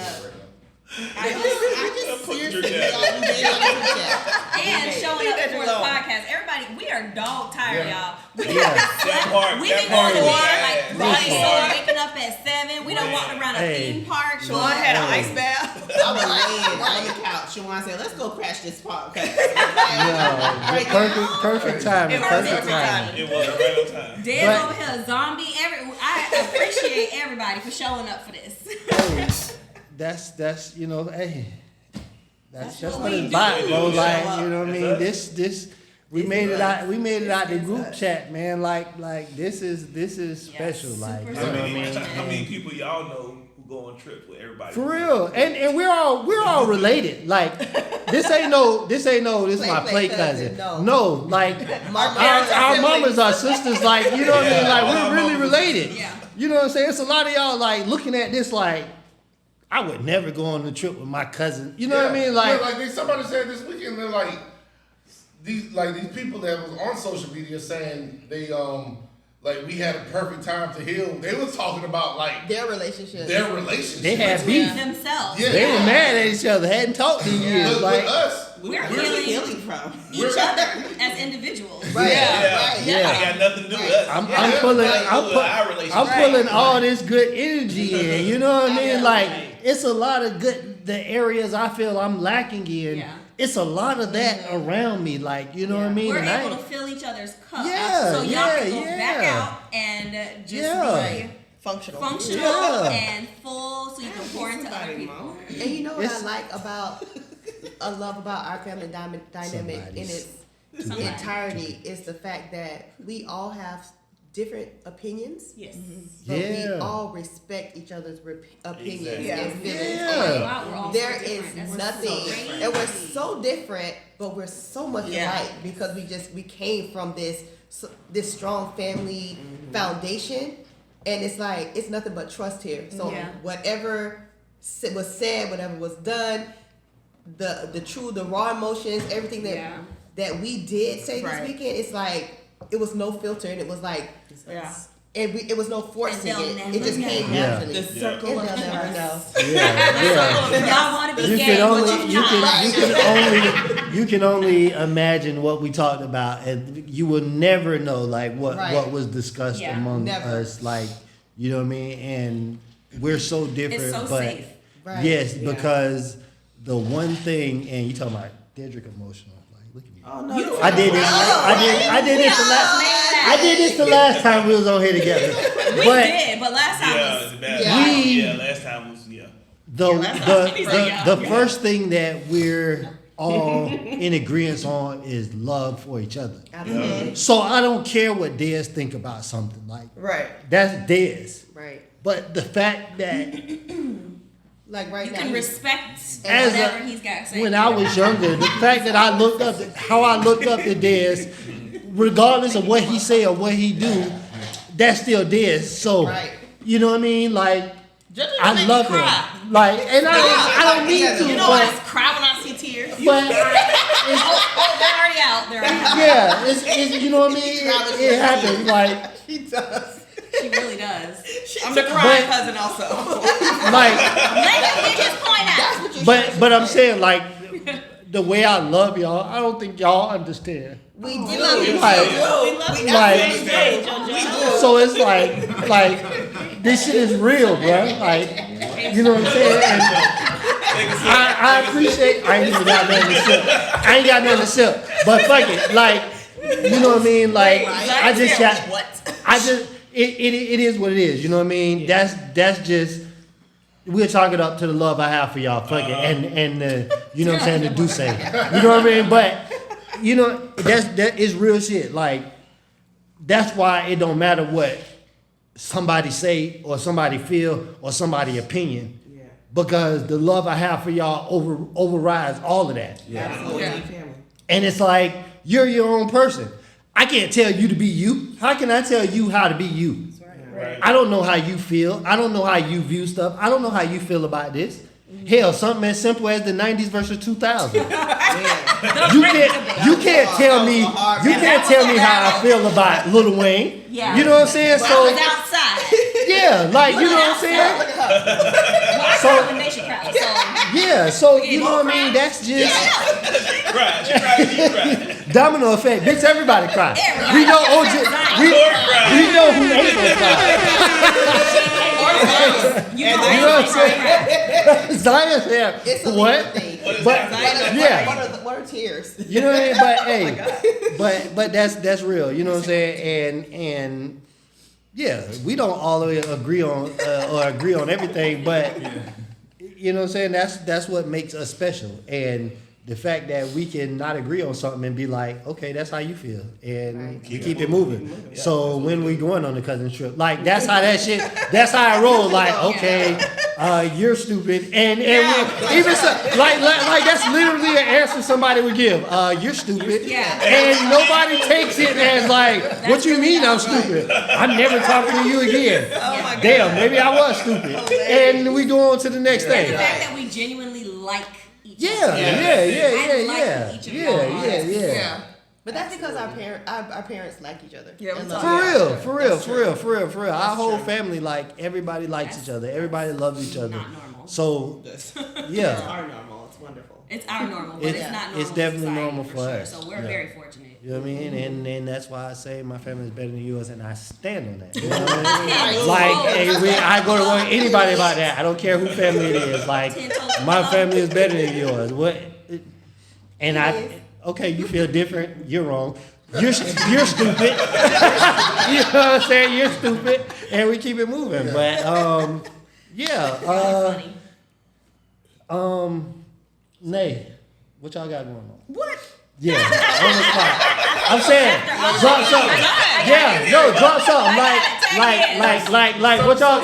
I I just seriously, we all be on the group chat. And showing Leave up that for the alone. podcast. Everybody, we are dog tired, Yeah. y'all. We Yeah. we That been part going to was work bad. like That Ronnie part. Sore waking up at 7. We done Yeah. walked around a Hey. theme park. Shawn had an Hey. ice bath. I was laying on the couch. Shawn said, "Let's go crash this podcast." No, perfect timing. It was Perfect perfect timing. timing. It was right on time. Dez But- over here, zombie. I appreciate everybody for showing up for this. Hey, that's you know, hey, that's what what we it's do. about, bro. Show Like, up. you know what I mean? That's This we made it out. We made it out the group chat, man. Like this is special. Like, super you know what I How mean? many people y'all know who go on trips with everybody? For real, and we're all related. Like this ain't no this is my play cousin. No, like our mamas are sisters. Like, you know what I mean? Like, we're really related. Yeah. You know what I'm saying? It's a lot of y'all like looking at this like, I would never go on a trip with my cousin. You know what I mean? Like, somebody said this weekend, they're like these people that was on social media saying they like we had a perfect time to heal. They was talking about like Their relationship. they had beef. Themselves. Yeah. They were mad at each other. Hadn't talked in years. With Like, us. We're Healing healing from. each other as individuals. Right. Yeah. Yeah. It got nothing to do with us. I'm Yeah. pulling Like, our relationship. I'm pulling all this good energy in. You know what I mean? Yeah. Like, it's a lot of the areas I feel I'm lacking in. Yeah. It's a lot of that around me. Like, you know what I mean? We're And I able to ain't- fill each other's cups. Yeah, So y'all yeah, can go back yeah. out and just Yeah. be Functional. functional Yeah. and full so you can pour into other Somebody, people. Mom. And you know what It's- I like about, I love about our family dynamic in its entirety is the fact that we all have different opinions, Yes. but we Yeah. all respect each other's opinions Exactly. and feelings. Yeah. And Wow, we're all there so is different. That's nothing, so great. and we're so different, but we're so much Yeah. alike because we came from this strong family foundation, and it's like it's nothing but trust here. So Yeah. whatever was said, whatever was done, the raw emotions, everything that we did say this Right. weekend, it's like it was no filter, and it was like, Yeah. and it was no forcing And they'll it. never It just know. came Yeah. naturally. The circle And of they'll never know. trust. Yeah. Y'all want to be You gay, can only but you can only imagine what we talked about, and you will never know like what Right. was discussed Yeah, among never. us. Like, you know what I mean? And we're so different, It's so but safe. Right. yes, Yeah. because the one thing, and you talking about Dedrick emotional. Like, look at me. Oh no. I did it. I did this the last. I did this the last time we was on here together. We But did, but last time Yeah, was it's bad. We- Yeah, last time was the first thing that we're all in agreement on is love for each other. Absolutely. So I don't care what Dez think about something. Like, Right. that's Dez. Right. But the fact that Like right you now. can respect As whatever a- he's got to say. when I was younger, the fact that I looked up how I looked up to Dez, regardless of what he say or what he do, that's still Dez. So Right. you know what I mean? Like, Just I make love me him. cry. Like, and I don't need to, You know I but just cry when I see tears. but They're already out. They're already out. yeah, it's you know what I mean. It happens. Like She does. She really does. I'm the crying But- cousin also. like, Let him get his point That's out. what you but I'm saying like the way I love y'all, I don't think y'all understand. we do. We love you. Like, We love you. like, Hey, JoJo. so it's like this shit is real, bro. Like, you know what I'm saying? And I appreciate. I ain't even got nothing to sip. I ain't got nothing to sip. But fuck it, like, you know what I mean? Like, I just got. It is what it is. You know what I mean? That's just. We'll chalk it up to the love I have for y'all. Fuck it, and you know what I'm saying, the do say. You know what I mean? But you know that is real shit. Like, that's why it don't matter what somebody say or somebody feel or somebody opinion, because the love I have for y'all overrides all of that. Absolutely. Family. And it's like, you're your own person. I can't tell you to be you. How can I tell you how to be you? Right. I don't know how you feel. I don't know how you view stuff. I don't know how you feel about this. Hell, something as simple as the 90s versus 2000. You can't tell me how I feel about Lil Wayne. Yeah. You know what I'm saying? I So was outside. yeah, like, you know what I'm saying? Well, I So- so, when Nation Crowd, so Yeah, so you know what I mean? That's just She cried. domino effect. Bitch, everybody cry. We know OJ. We know who ain't gonna cry. You know what I'm saying? Zion said, It's a what? thing. But yeah, What are tears? you know what I mean? But hey, but that's real. You know what I'm saying? And yeah, we don't all the way agree on everything, but you know what I'm saying? That's what makes us special. And the fact that we can not agree on something and be like, okay, that's how you feel, and we keep it moving. So when we going on the cousin trip, like that's how I roll. Like, okay, you're stupid, and even so, like that's literally an answer somebody would give. You're stupid, and nobody takes it as like, what you mean I'm stupid? I'm never talking to you again. Oh my God. Damn, maybe I was stupid, and we go on to the next thing. The fact that we genuinely like each other. Yeah. But that's because our parents like each other. Yeah, And we love talk- each For other. real. Our whole family, like, everybody likes each other. Everybody loves each other. Not normal. So, It's yeah. our normal. It's wonderful. It's our normal, but it's not normal. It's definitely in society, normal for us. So we're Yeah. very fortunate. You know what I mean? And that's why I say my family is better than yours, and I stand on that. You know what I mean? Like, I go to work with anybody about that. I don't care who family it is. Like, my family is better than yours. What? And okay, you feel different. You're wrong. You're stupid. You know what I'm saying? You're stupid, and we keep it moving. But yeah. Nay, what y'all got going on? What? Yeah, on the spot. I'm saying, drop something. Yeah, no, drop something. Like what y'all?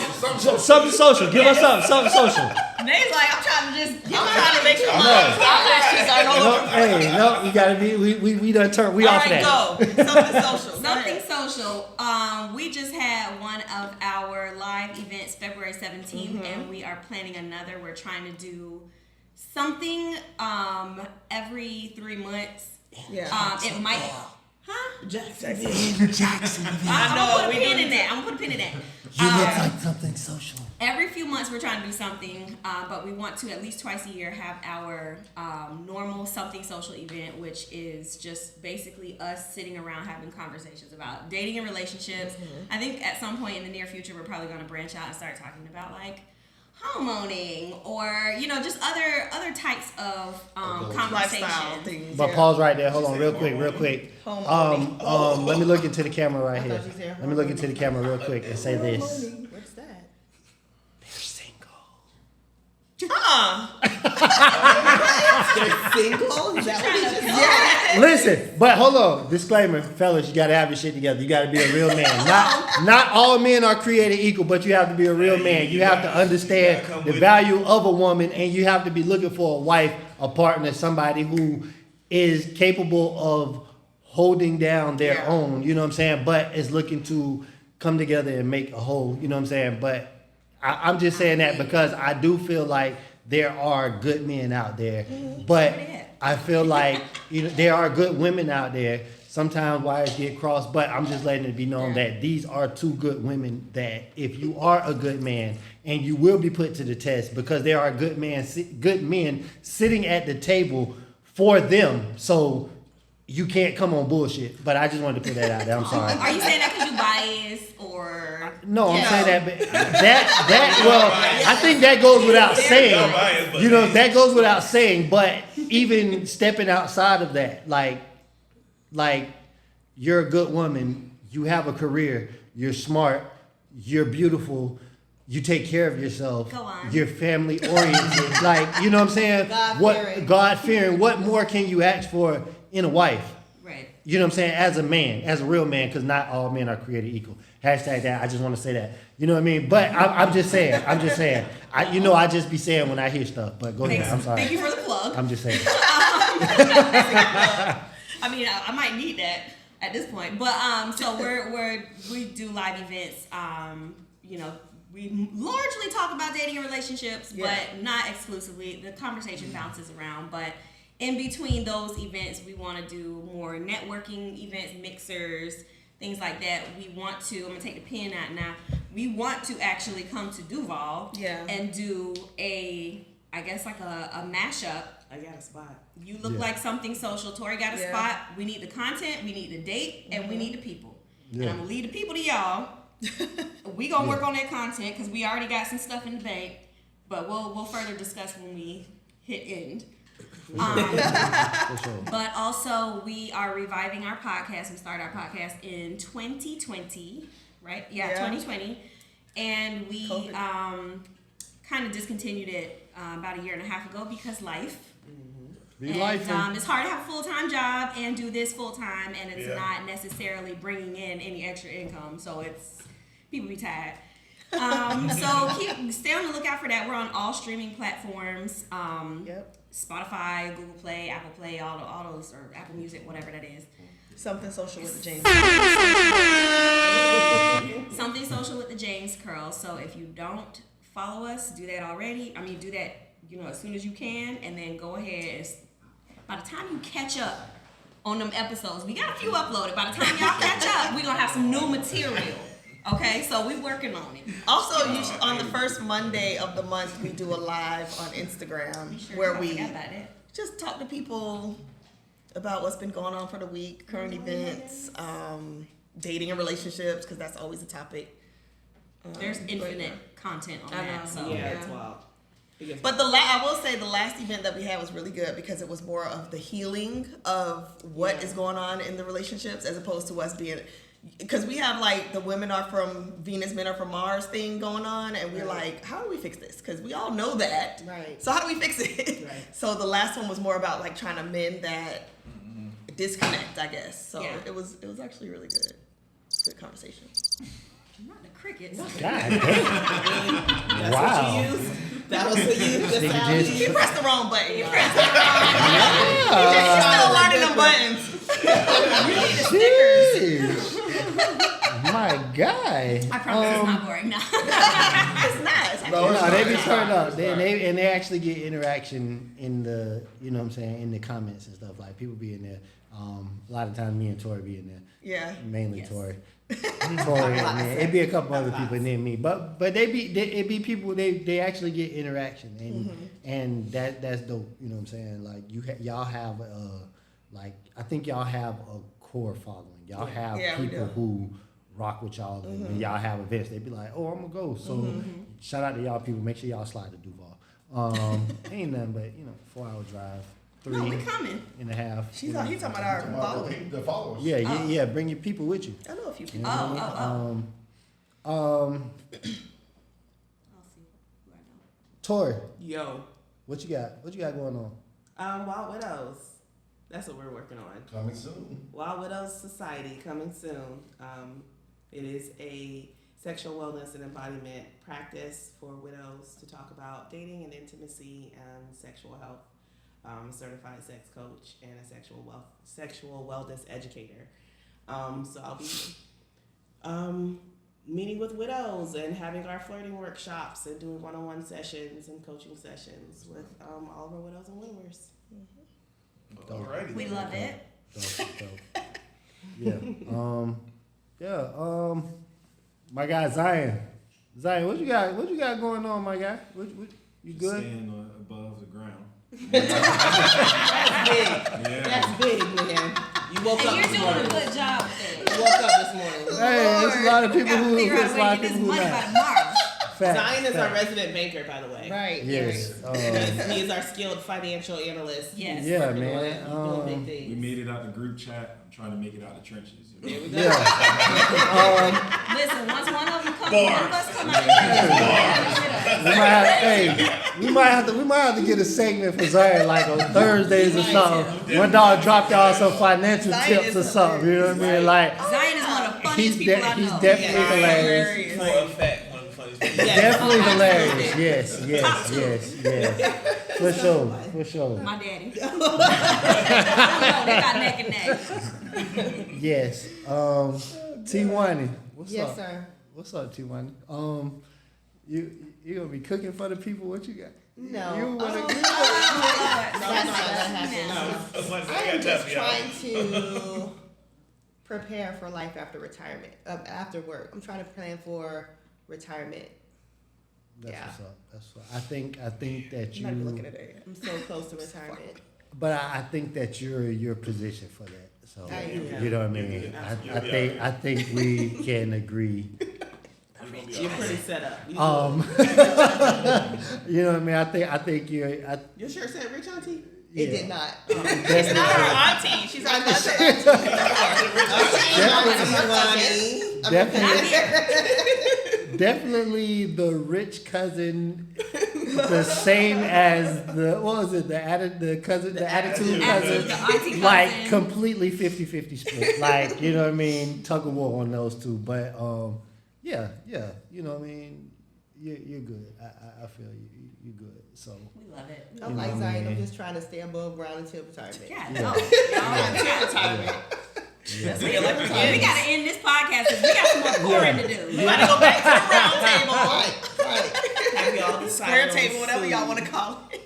Something social. Give us something social. Nay's like, I'm trying to make sure my eyelashes aren't over. No, you gotta be. We done turned. We All off right, that. go. Something social. Something social. We just had one of our live events February 17th, and we are planning another. We're trying to do something every 3 months. Yeah. It might. Jackson. I'm gonna put a pin in that. You look like something social. Every few months we're trying to do something, but we want to at least twice a year have our normal something social event, which is just basically us sitting around having conversations about dating and relationships. I think at some point in the near future we're probably going to branch out and start talking about like homeowning or just other types of conversation. Lifestyle things. But pause right there. Hold on, real quick. Let me look into the camera right here. Let me look into the camera real quick and say this. What's that? They're single. They're single? Is that what you just said? Listen, but hold on. Disclaimer, fellas, you gotta have your shit together. You gotta be a real man. Not all men are created equal, but you have to be a real man. You have to understand the value of a woman, and you have to be looking for a wife, a partner, somebody who is capable of holding down their own, you know what I'm saying, but is looking to come together and make a whole, you know what I'm saying? But I'm just saying that because I do feel like there are good men out there, but I feel like there are good women out there. Sometimes wires get crossed, but I'm just letting it be known that these are two good women that if you are a good man, and you will be put to the test because there are good men sitting at the table for them. So you can't come on bullshit. But I just wanted to put that out there. I'm sorry. Are you saying that because you biased or? No, I'm saying that. Well, I think that goes without saying. That goes without saying. But even stepping outside of that, like you're a good woman. You have a career. You're smart. You're beautiful. You take care of yourself. Go on. You're family oriented. Like, you know what I'm saying? God-fearing. What more can you ask for in a wife? Right. You know what I'm saying? As a man, as a real man, because not all men are created equal. Hashtag that. I just want to say that. You know what I mean? But I'm just saying. I just be saying when I hear stuff. But go ahead. I'm sorry. Thank you for the plug. I'm just saying. I mean, I might need that at this point. But so we do live events. We largely talk about dating and relationships, but not exclusively. The conversation bounces around, but in between those events, we want to do more networking events, mixers, things like that. We want to, I'm going to take the pen out now, we want to actually come to Duval and do a I guess like a mashup. I got a spot. You look like something social. Tori got a spot. We need the content. We need the date, and we need the people. And I'm gonna leave the people to y'all. We gonna work on that content because we already got some stuff in the bank. But we'll further discuss when we hit end. But also we are reviving our podcast. We started our podcast in 2020, right? Yeah. 2020, and we kind of discontinued it about a year and a half ago because life. And it's hard to have a full-time job and do this full-time, and it's not necessarily bringing in any extra income. So people be tired. So stay on the lookout for that. We're on all streaming platforms. Spotify, Google Play, Apple Play, all those, or Apple Music, whatever that is. Something social with the James. Something social with the James Curl. So if you don't follow us, do that already. I mean, do that, as soon as you can, and then go ahead. By the time you catch up on them episodes, we got a few uploaded. By the time y'all catch up, we're gonna have some new material. Okay, so we're working on it. Also, on the first Monday of the month, we do a live on Instagram where we just talk to people about what's been going on for the week, current events, dating and relationships, because that's always a topic. There's infinite content on that. So it's wild. But I will say the last event that we had was really good because it was more of the healing of what is going on in the relationships as opposed to us being, because we have like the women are from Venus, men are from Mars thing going on, and we're like, how do we fix this? Because we all know that. Right. So how do we fix it? Right. So the last one was more about like trying to mend that disconnect, I guess. So it was actually really good. Good conversation. Not the crickets. God damn. Wow. That was for you. You pressed the wrong button. You pressed the wrong button. You still learning the buttons. My guy. I promise it's not boring now. It's not. No, they be turned up. They actually get interaction in the, in the comments and stuff. Like people be in there. A lot of times me and Tori be in there. Yeah. Mainly Tori. Tori, and it'd be a couple other people and then me, but it'd be people they actually get interaction and that's dope. You know what I'm saying? Like y'all have I think y'all have a core following. Y'all have people who rock with y'all and when y'all have events. They be like, oh, I'm gonna go. So shout out to y'all people. Make sure y'all slide to Duval. Ain't nothing but 4-hour drive. 3 we coming. and a half. He's talking about our following. The followers. Yeah. Bring your people with you. I know a few people. I'll see who I know. Tori. Yo. What you got? What you got going on? Wild Widows. That's what we're working on. Coming soon. Wild Widows Society coming soon. It is a sexual wellness and embodiment practice for widows to talk about dating and intimacy and sexual health. I'm a certified sex coach and a sexual wellness educator. So I'll be meeting with widows and having our flirting workshops and doing one-on-one sessions and coaching sessions with all of our widows and widowers. Alrighty. We love it. Yeah. My guy Zion, what you got going on, my guy? What you good? Staying above the ground. That's big. Yeah. That's big, man. You woke up You're this doing morning. a good job with it. You woke up this morning. Hey, there's a lot of people who figure out a way to get this money by tomorrow. Zion is our resident banker, by the way. Right. Yes. He is our skilled financial analyst. Yes. Yeah, Working man. on it, doing big things. We made it out the group chat. I'm trying to make it out the trenches. There we go. Yeah. Listen, once one of them come, Bars. one of us come out. We might have to get a segment for Zion like on Thursdays or something. One dog drop y'all some financial tips or something. You know what I mean? Like Zion is one of the funniest people I know. he's definitely hilarious. For a fact, one of the funniest people. Definitely hilarious. Yes. For sure. My daddy. I don't know, they got neck and neck. Yes. T1, what's up? Yes, sir. What's up, T1? You gonna be cooking for the people? What you got? No. You wanna No, cook? that's not gonna happen. I'm just trying to prepare for life after retirement, after work. I'm trying to plan for retirement. That's what's up. That's what I think that you. I'm not looking at it. I'm so close to retirement. But I think that you're positioned for that. So am. you know what I mean. I think we can agree. You're pretty set up. You know what I mean. I think you're. Your shirt said Rich Auntie. It did not. It's not her auntie. She's our cousin. Definitely the rich cousin, the same as the attitude cousin, the auntie cousin. like completely 50-50 split. Like, you know what I mean, tug of war on those two. But yeah, you know what I mean. You're good. I feel you're good. So we love it. I'm like Zion. I'm just trying to stay above ground until retirement. Yeah, no. Until retirement. Yeah. We gotta end this podcast because we got some more pouring to do. We gotta go back to the round table. Right. Have y'all decided Square table, whatever y'all want to call it.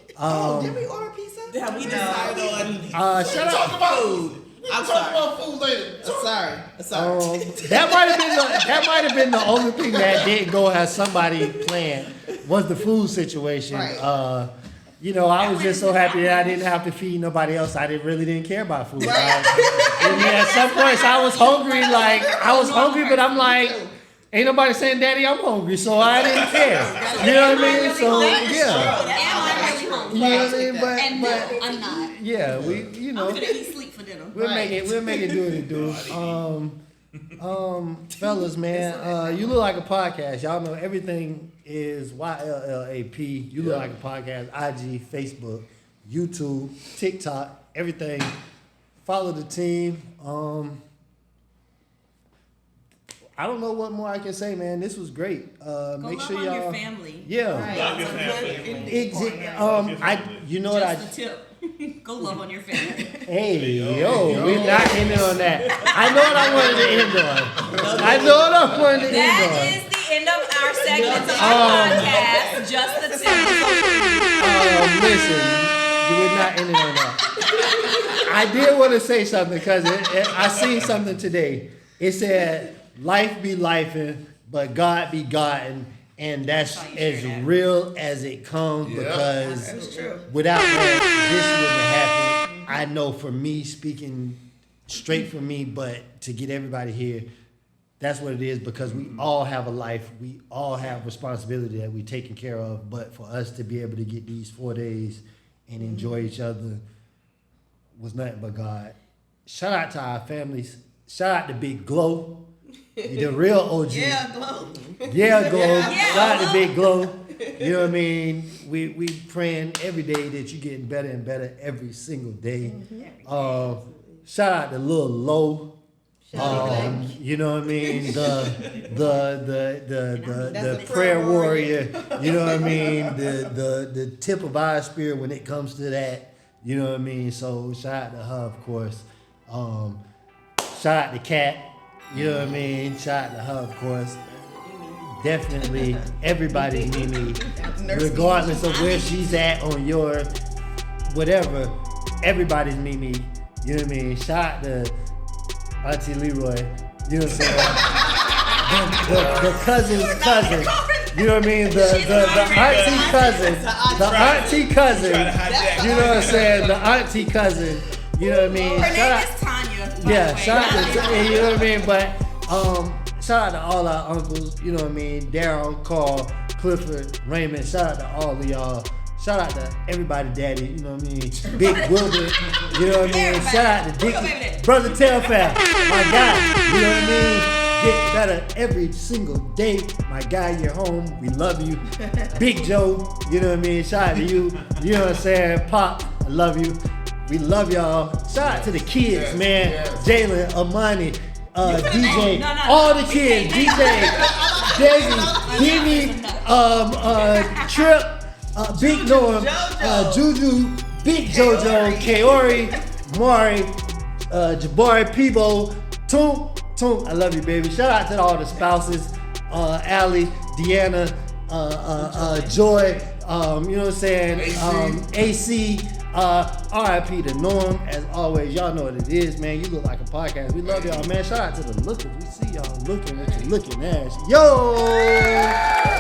Did we order pizza? Have we decided on shut Talk up. about Food. I'm talking about food later. I'm sorry. That might have been the only thing that didn't go as somebody planned was the food situation. Right. You know, I was just so happy that I didn't have to feed nobody else. I really didn't care about food. At some points I was hungry, but I'm like, ain't nobody saying, Daddy, I'm hungry, so I didn't care. You know what I mean? So yeah. You know what I mean? But I'm not. Yeah, you know. I'm gonna eat sleep for dinner. We'll make it do what it do. Fellas, man, you look like a podcast. Y'all know everything is YLLAP. You look like a podcast. IG, Facebook, YouTube, TikTok, everything. Follow the team. I don't know what more I can say, man. This was great. Make sure y'all. Your family. Yeah. Love your family. You know what I. Just a tip. Go love on your family. Hey, we're not ending on that. I know what I wanted to end on. That is the end of our segment of our podcast. Just the tip. Listen, we're not ending on that. I did want to say something because I seen something today. It said, life be lifing, but God be Godin'. And that's as real as it comes because without that, this wouldn't have happened. I know for me, speaking straight for me, but to get everybody here, that's what it is because we all have a life. We all have responsibility that we're taking care of. But for us to be able to get these 4 days and enjoy each other was nothing but God. Shout out to our families. Shout out to Big Glow. The real OG. Yeah, Glow. Yeah, Glow. Shout out to Big Glow. You know what I mean? We praying every day that you're getting better and better every single day. Shout out to Lil Low. You know what I mean? The prayer warrior. You know what I mean? The tip of our spirit when it comes to that. You know what I mean? So shout out to her, of course. Shout out to Kat. You know what I mean? Shout out to her, of course. Definitely everybody's Mimi. Regardless of where she's at on your whatever, everybody's Mimi. You know what I mean? Shout out to Auntie Leroy. You know what I'm saying? The cousin's cousin. You know what I mean? The auntie cousin. The auntie cousin. You know what I'm saying? The auntie cousin. You know what I mean? Her name is Tanya. Yeah, shout out to, you know what I mean? But shout out to all our uncles, you know what I mean? Daryl, Carl, Clifford, Raymond, shout out to all of y'all. Shout out to everybody, daddy, you know what I mean? Big Wilbur, you know what I mean? Shout out to Dickie, Brother Telfair, my guy, you know what I mean? Get better every single day. My guy, you're home. We love you. Big Joe, you know what I mean? Shout out to you. You know what I'm saying? Pop, I love you. We love y'all. Shout out to the kids, man. Jalen, Amani, DJ, all the kids. DJ, Daisy, Demi, Trip, Big Norm, Juju, Big Jojo, Kaori, Mari, Jabari, Peebo, Toom, I love you, baby. Shout out to all the spouses, Allie, Deanna, Joy, you know what I'm saying? AC. RIP to Norm, as always. Y'all know what it is, man. You look like a podcast. We love y'all, man. Shout out to the lookers. We see y'all looking what you're looking at. Yo!